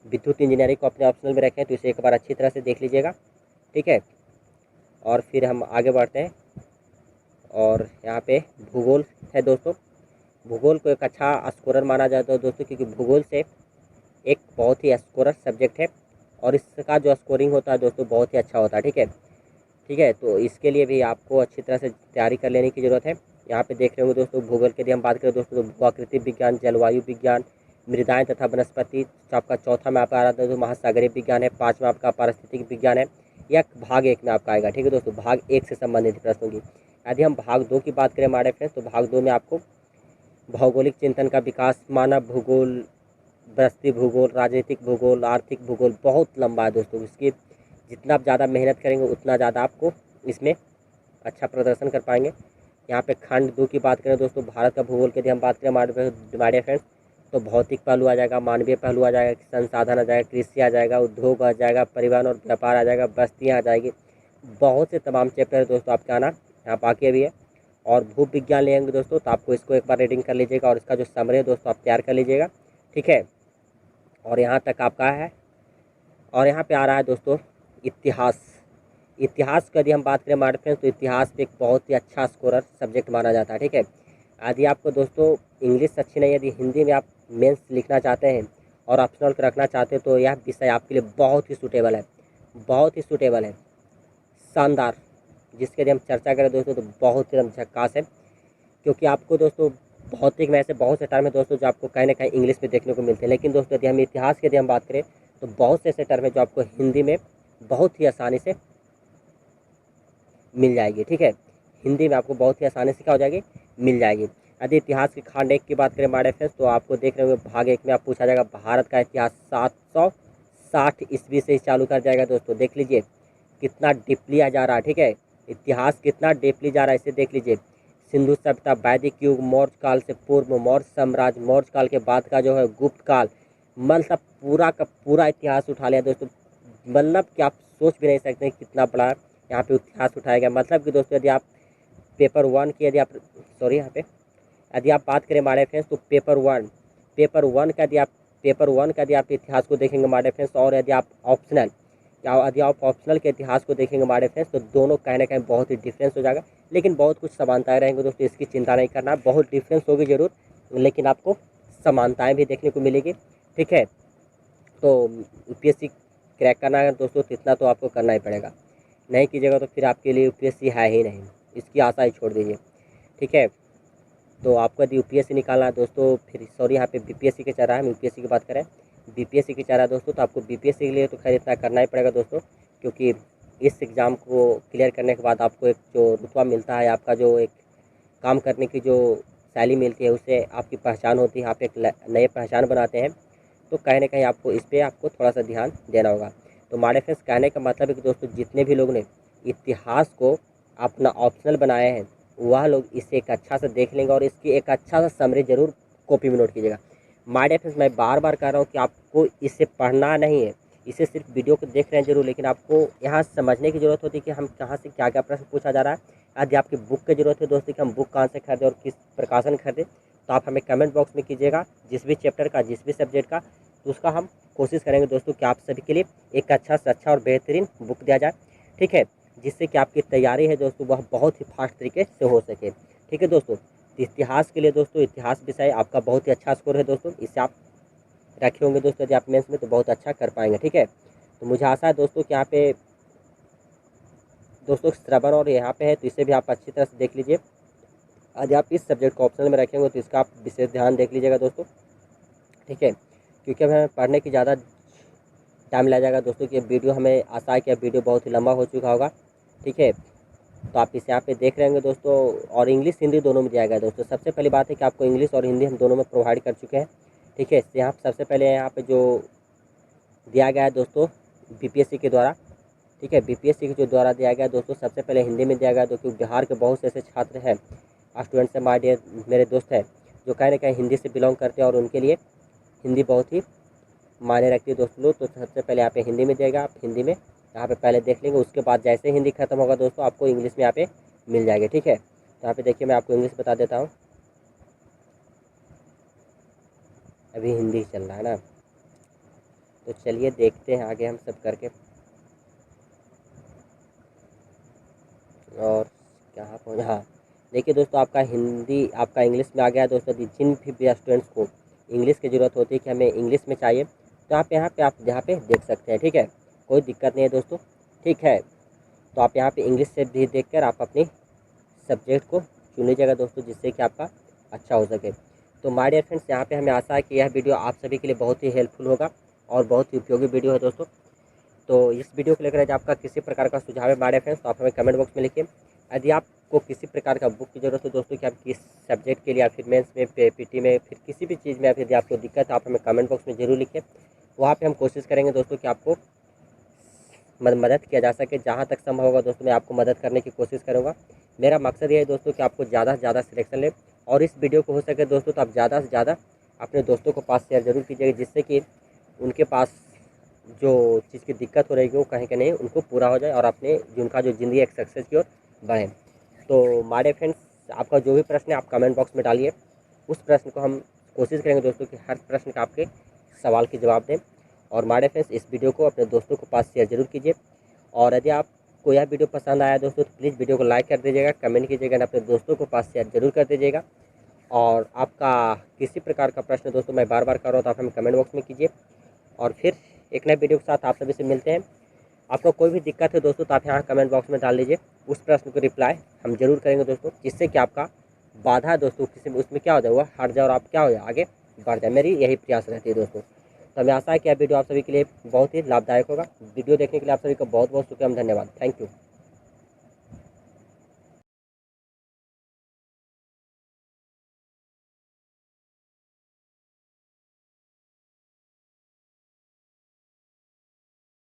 विद्युत इंजीनियरिंग को अपने ऑप्शनल में रखें तो इसे एक बार अच्छी तरह से देख लीजिएगा, ठीक है। और फिर हम आगे बढ़ते हैं। और यहाँ पे भूगोल है दोस्तों। भूगोल को एक अच्छा स्कोरर माना जाता है दोस्तों, क्योंकि भूगोल से एक बहुत ही स्कोरर सब्जेक्ट है और इसका जो स्कोरिंग होता है दोस्तों बहुत ही अच्छा होता है, ठीक है, ठीक है। तो इसके लिए भी आपको अच्छी तरह से तैयारी कर लेने की ज़रूरत है। यहाँ पे देख रहे होंगे दोस्तों भूगोल के लिए हम बात करें दोस्तों, तो भूआकृति विज्ञान, जलवायु विज्ञान, मृदाएँ तथा वनस्पति, तो आपका चौथा में आपका आ रहा है तो महासागरीय विज्ञान है, 5 में आपका पारिस्थितिक विज्ञान है, या भाग 1 में आपका आएगा, ठीक है दोस्तों। भाग 1 से संबंधित प्रश्न होगी। यदि हम भाग 2 की बात करें हमारे फ्रेंड्स, तो भाग 2 में आपको भौगोलिक चिंतन का विकास, मानव भूगोल, बस्ती भूगोल, राजनीतिक भूगोल, आर्थिक भूगोल, बहुत लंबा है दोस्तों। इसकी जितना आप ज़्यादा मेहनत करेंगे उतना ज़्यादा आपको इसमें अच्छा प्रदर्शन कर पाएंगे। यहाँ पे खंड 2 की बात करें दोस्तों, भारत का भूगोल के यदि हम बात करें हमारे फ्रेंड्स, तो भौतिक पहलू आ जाएगा, मानवीय पहलू आ जाएगा, संसाधन आ जाएगा, कृषि आ जाएगा, उद्योग आ जाएगा, परिवहन और व्यापार आ जाएगा, बस्तियाँ आ जाएगी, बहुत से तमाम चैप्टर दोस्तों आपके आना यहाँ बाकी भी है। और भू विज्ञान लेंगे दोस्तों, तो आपको इसको एक बार रीडिंग कर लीजिएगा और इसका जो समरी है दोस्तों आप तैयार कर लीजिएगा, ठीक है। और यहाँ तक आपका है। और यहाँ पे आ रहा है दोस्तों इतिहास। इतिहास की यदि हम बात करें हमारे फ्रेंड्स, तो इतिहास पे एक बहुत ही अच्छा स्कोरर सब्जेक्ट माना जाता है, ठीक है। यदि आपको दोस्तों इंग्लिश अच्छी नहीं, यदि हिंदी में आप मेंस लिखना चाहते हैं और ऑप्शनल रखना चाहते हैं, तो यह विषय आपके लिए बहुत ही सूटेबल है, बहुत ही सूटेबल है, शानदार। जिसके यदि हम चर्चा करें दोस्तों तो बहुत ही झक्कास है, क्योंकि आपको दोस्तों भौतिक में ऐसे बहुत से टर्म है दोस्तों जो आपको कहीं ना कहीं इंग्लिश में देखने को मिलते हैं, लेकिन दोस्तों यदि हम इतिहास की यदि हम बात करें तो बहुत से ऐसे टर्म है जो आपको हिंदी में बहुत ही आसानी से मिल जाएगी, ठीक है। हिंदी में आपको बहुत ही आसानी से क्या हो जाएगी, मिल जाएगी। यदि इतिहास की खंड 1 की बात करें हमारे फ्रेंड्स, तो आपको देख रहे होंगे भाग 1 में आप पूछा जाएगा भारत का इतिहास 760 ईस्वी से चालू कर जाएगा दोस्तों। देख लीजिए कितना डीपली आ जा रहा है, ठीक है। इतिहास कितना डीपली जा रहा है इसे देख लीजिए। सिंधु सभ्यता, वैदिक युग, मौर्य काल से पूर्व, मौर्य साम्राज्य, मौर्य काल के बाद का जो है गुप्त काल, मतलब पूरा का पूरा इतिहास उठा लिया दोस्तों। मतलब कि आप सोच भी नहीं सकते कितना बड़ा यहाँ पे इतिहास उठाया गया। मतलब कि दोस्तों यदि आप पेपर 1 की यदि आप यहाँ पे यदि आप बात करें हमारे फ्रेंड्स, तो पेपर वन का यदि आप इतिहास को देखेंगे हमारे फ्रेंड्स, और यदि आप ऑप्शनल के इतिहास को देखेंगे हमारे फ्रेंड्स, तो दोनों कहीं ना कहीं बहुत ही डिफरेंस हो जाएगा, लेकिन बहुत कुछ समानताएं रहेंगे दोस्तों। इसकी चिंता नहीं करना, बहुत डिफरेंस होगी जरूर, लेकिन आपको समानताएं भी देखने को मिलेगी, ठीक है। तो यूपीएससी क्रैक करना है दोस्तों, तो इतना तो आपको करना ही पड़ेगा, नहीं कीजिएगा तो फिर आपके लिए यूपीएससी है ही नहीं, इसकी आशा ही छोड़ दीजिए, ठीक है। तो आपको यदि यूपीएससी निकालना है दोस्तों, फिर सॉरी यहाँ पे बीपीएससी के चल रहा है, हम यूपीएससी की बात करें, बीपीएससी की चल रहा है दोस्तों, तो आपको बीपीएससी के लिए तो खैर इतना करना ही पड़ेगा दोस्तों, क्योंकि इस एग्ज़ाम को क्लियर करने के बाद आपको एक जो रुतबा मिलता है, आपका जो एक काम करने की जो शैली मिलती है, उससे आपकी पहचान होती है, आप एक नए पहचान बनाते हैं। तो कहीं ना कहीं आपको इस पर आपको थोड़ा सा ध्यान देना होगा। तो हमारे फ्रेंड्स कहने का मतलब है कि दोस्तों जितने भी लोग ने इतिहास को अपना ऑप्शनल बनाए हैं, वह लोग इसे एक अच्छा सा देख लेंगे और इसकी एक अच्छा सा समरी जरूर कॉपी में नोट कीजिएगा। माय डियर फ्रेंड्स, मैं बार बार कह रहा हूँ कि आपको इसे पढ़ना नहीं है, इसे सिर्फ वीडियो को देख रहे हैं जरूर, लेकिन आपको यहाँ समझने की ज़रूरत होती है कि हम कहाँ से क्या क्या प्रश्न पूछा जा रहा है। यदि आपकी बुक की ज़रूरत है दोस्तों कि हम बुक कहाँ से खरीदें और किस प्रकाशन खरीदें, तो आप हमें कमेंट बॉक्स में कीजिएगा, जिस भी चैप्टर का, जिस भी सब्जेक्ट का, तो उसका हम कोशिश करेंगे दोस्तों कि आप सभी के लिए एक अच्छा से अच्छा और बेहतरीन बुक दिया जाए, ठीक है। जिससे कि आपकी तैयारी है दोस्तों वह बहुत ही फास्ट तरीके से हो सके। ठीक है दोस्तों, इतिहास के लिए दोस्तों इतिहास विषय आपका बहुत ही अच्छा स्कोर है दोस्तों, इससे आप रखे होंगे दोस्तों यदि आप मेंस में तो बहुत अच्छा कर पाएंगे। ठीक है, तो मुझे आशा है दोस्तों कि यहाँ पे दोस्तों श्रवण और यहाँ पे है तो इसे भी आप अच्छी तरह से देख लीजिए। यदि आप इस सब्जेक्ट को ऑप्शनल में रखेंगे तो इसका आप विशेष ध्यान देख लीजिएगा दोस्तों। ठीक है, क्योंकि अब हमें पढ़ने की ज़्यादा टाइम लग जाएगा दोस्तों कि वीडियो हमें आशा है कि अब वीडियो बहुत ही लंबा हो चुका होगा। ठीक है, तो आप इसे यहाँ पे देख रहे होंगे दोस्तों, और इंग्लिश हिंदी दोनों में दिया गया है दोस्तों। सबसे पहली बात है कि आपको इंग्लिश और हिंदी हम दोनों में प्रोवाइड कर चुके हैं। ठीक है, यहाँ सबसे पहले यहाँ पे जो दिया गया है दोस्तों बीपीएससी के द्वारा। ठीक है, बीपीएससी के जो द्वारा दिया गया है दोस्तों, सबसे पहले हिंदी में दिया गया है दोस्तों। बिहार के बहुत से ऐसे छात्र हैं, स्टूडेंट्स हैं, माय डियर मेरे दोस्त हैं, जो कहीं ना कहीं हिंदी से बिलोंग करते हैं और उनके लिए हिंदी बहुत ही मायने रखती है दोस्तों लोग। तो सबसे पहले यहाँ पे हिंदी में देगा, आप हिंदी में यहाँ पे पहले देख लेंगे। उसके बाद जैसे हिंदी खत्म होगा दोस्तों आपको इंग्लिश में यहाँ पे मिल जाएगी। ठीक है, तो यहाँ पे देखिए मैं आपको इंग्लिश बता देता हूँ। अभी हिंदी चल रहा है ना, तो चलिए देखते हैं आगे हम सब करके। और कहाँ पहुँचा, हाँ देखिए दोस्तों आपका हिंदी आपका इंग्लिश में आ गया है दोस्तों। जिन भी स्टूडेंट्स को इंग्लिश की ज़रूरत होती है कि हमें इंग्लिश में चाहिए, तो आप यहाँ पे देख सकते हैं। ठीक है, कोई दिक्कत नहीं है दोस्तों। ठीक है, तो आप यहाँ पे इंग्लिश से भी देखकर आप अपनी सब्जेक्ट को चुन लीजिएगा दोस्तों, जिससे कि आपका अच्छा हो सके। तो माय डियर फ्रेंड्स, यहाँ पे हमें आशा है कि यह वीडियो आप सभी के लिए बहुत ही हेल्पफुल होगा और बहुत ही उपयोगी वीडियो है दोस्तों। तो इस वीडियो को लेकर यदि आपका किसी प्रकार का सुझाव है माय डियर फ्रेंड्स, तो आप हमें कमेंट बॉक्स में लिखिए। यदि आपको किसी प्रकार का बुक की ज़रूरत है दोस्तों कि आप किस सब्जेक्ट के लिए या फिर मेंस में पीटी में फिर किसी भी चीज़ में यदि आपको दिक्कत है, आप हमें कमेंट बॉक्स में ज़रूर लिखिए। वहाँ पे हम कोशिश करेंगे दोस्तों कि आपको मदद किया जा सके। जहाँ तक संभव होगा दोस्तों मैं आपको मदद करने की कोशिश करूँगा। मेरा मकसद ये है दोस्तों कि आपको ज़्यादा से ज़्यादा सिलेक्शन ले, और इस वीडियो को हो सके दोस्तों तो आप ज़्यादा से ज़्यादा अपने दोस्तों को पास शेयर ज़रूर कीजिएगा, जिससे कि उनके पास जो चीज़ की दिक्कत हो रही है वो कहीं नहीं उनको पूरा हो जाए और अपने उनका जो ज़िंदगी एक सक्सेस की ओर बढ़े। तो माय फ्रेंड्स, आपका जो भी प्रश्न है आप कमेंट बॉक्स में डालिए। उस प्रश्न को हम कोशिश करेंगे दोस्तों कि हर प्रश्न का आपके सवाल के जवाब दें। और माय फ्रेंड्स, इस वीडियो को अपने दोस्तों को पास शेयर जरूर कीजिए। और यदि आपको यह वीडियो पसंद आया दोस्तों तो प्लीज़ वीडियो को लाइक कर दीजिएगा, कमेंट कीजिएगा, अपने दोस्तों को पास शेयर जरूर कर दीजिएगा। और आपका किसी प्रकार का प्रश्न दोस्तों मैं बार बार कर रहा हूँ तो आप हमें कमेंट बॉक्स में कीजिए। और फिर एक नए वीडियो के साथ आप सभी से मिलते हैं। आपको कोई भी दिक्कत है दोस्तों तो आप यहाँ कमेंट बॉक्स में डाल लीजिए, उस प्रश्न को रिप्लाई हम जरूर करेंगे दोस्तों, जिससे कि आपका बाधा दोस्तों किसी में उसमें क्या हो जाए वो हट जाए और आप क्या हो जाए आगे बढ़ जाए। मेरी यही प्रयास रहती है दोस्तों। तो हमें आशा है कि यह वीडियो आप सभी के लिए बहुत ही लाभदायक होगा। वीडियो देखने के लिए आप सभी का बहुत बहुत शुक्रिया, धन्यवाद, थैंक यू।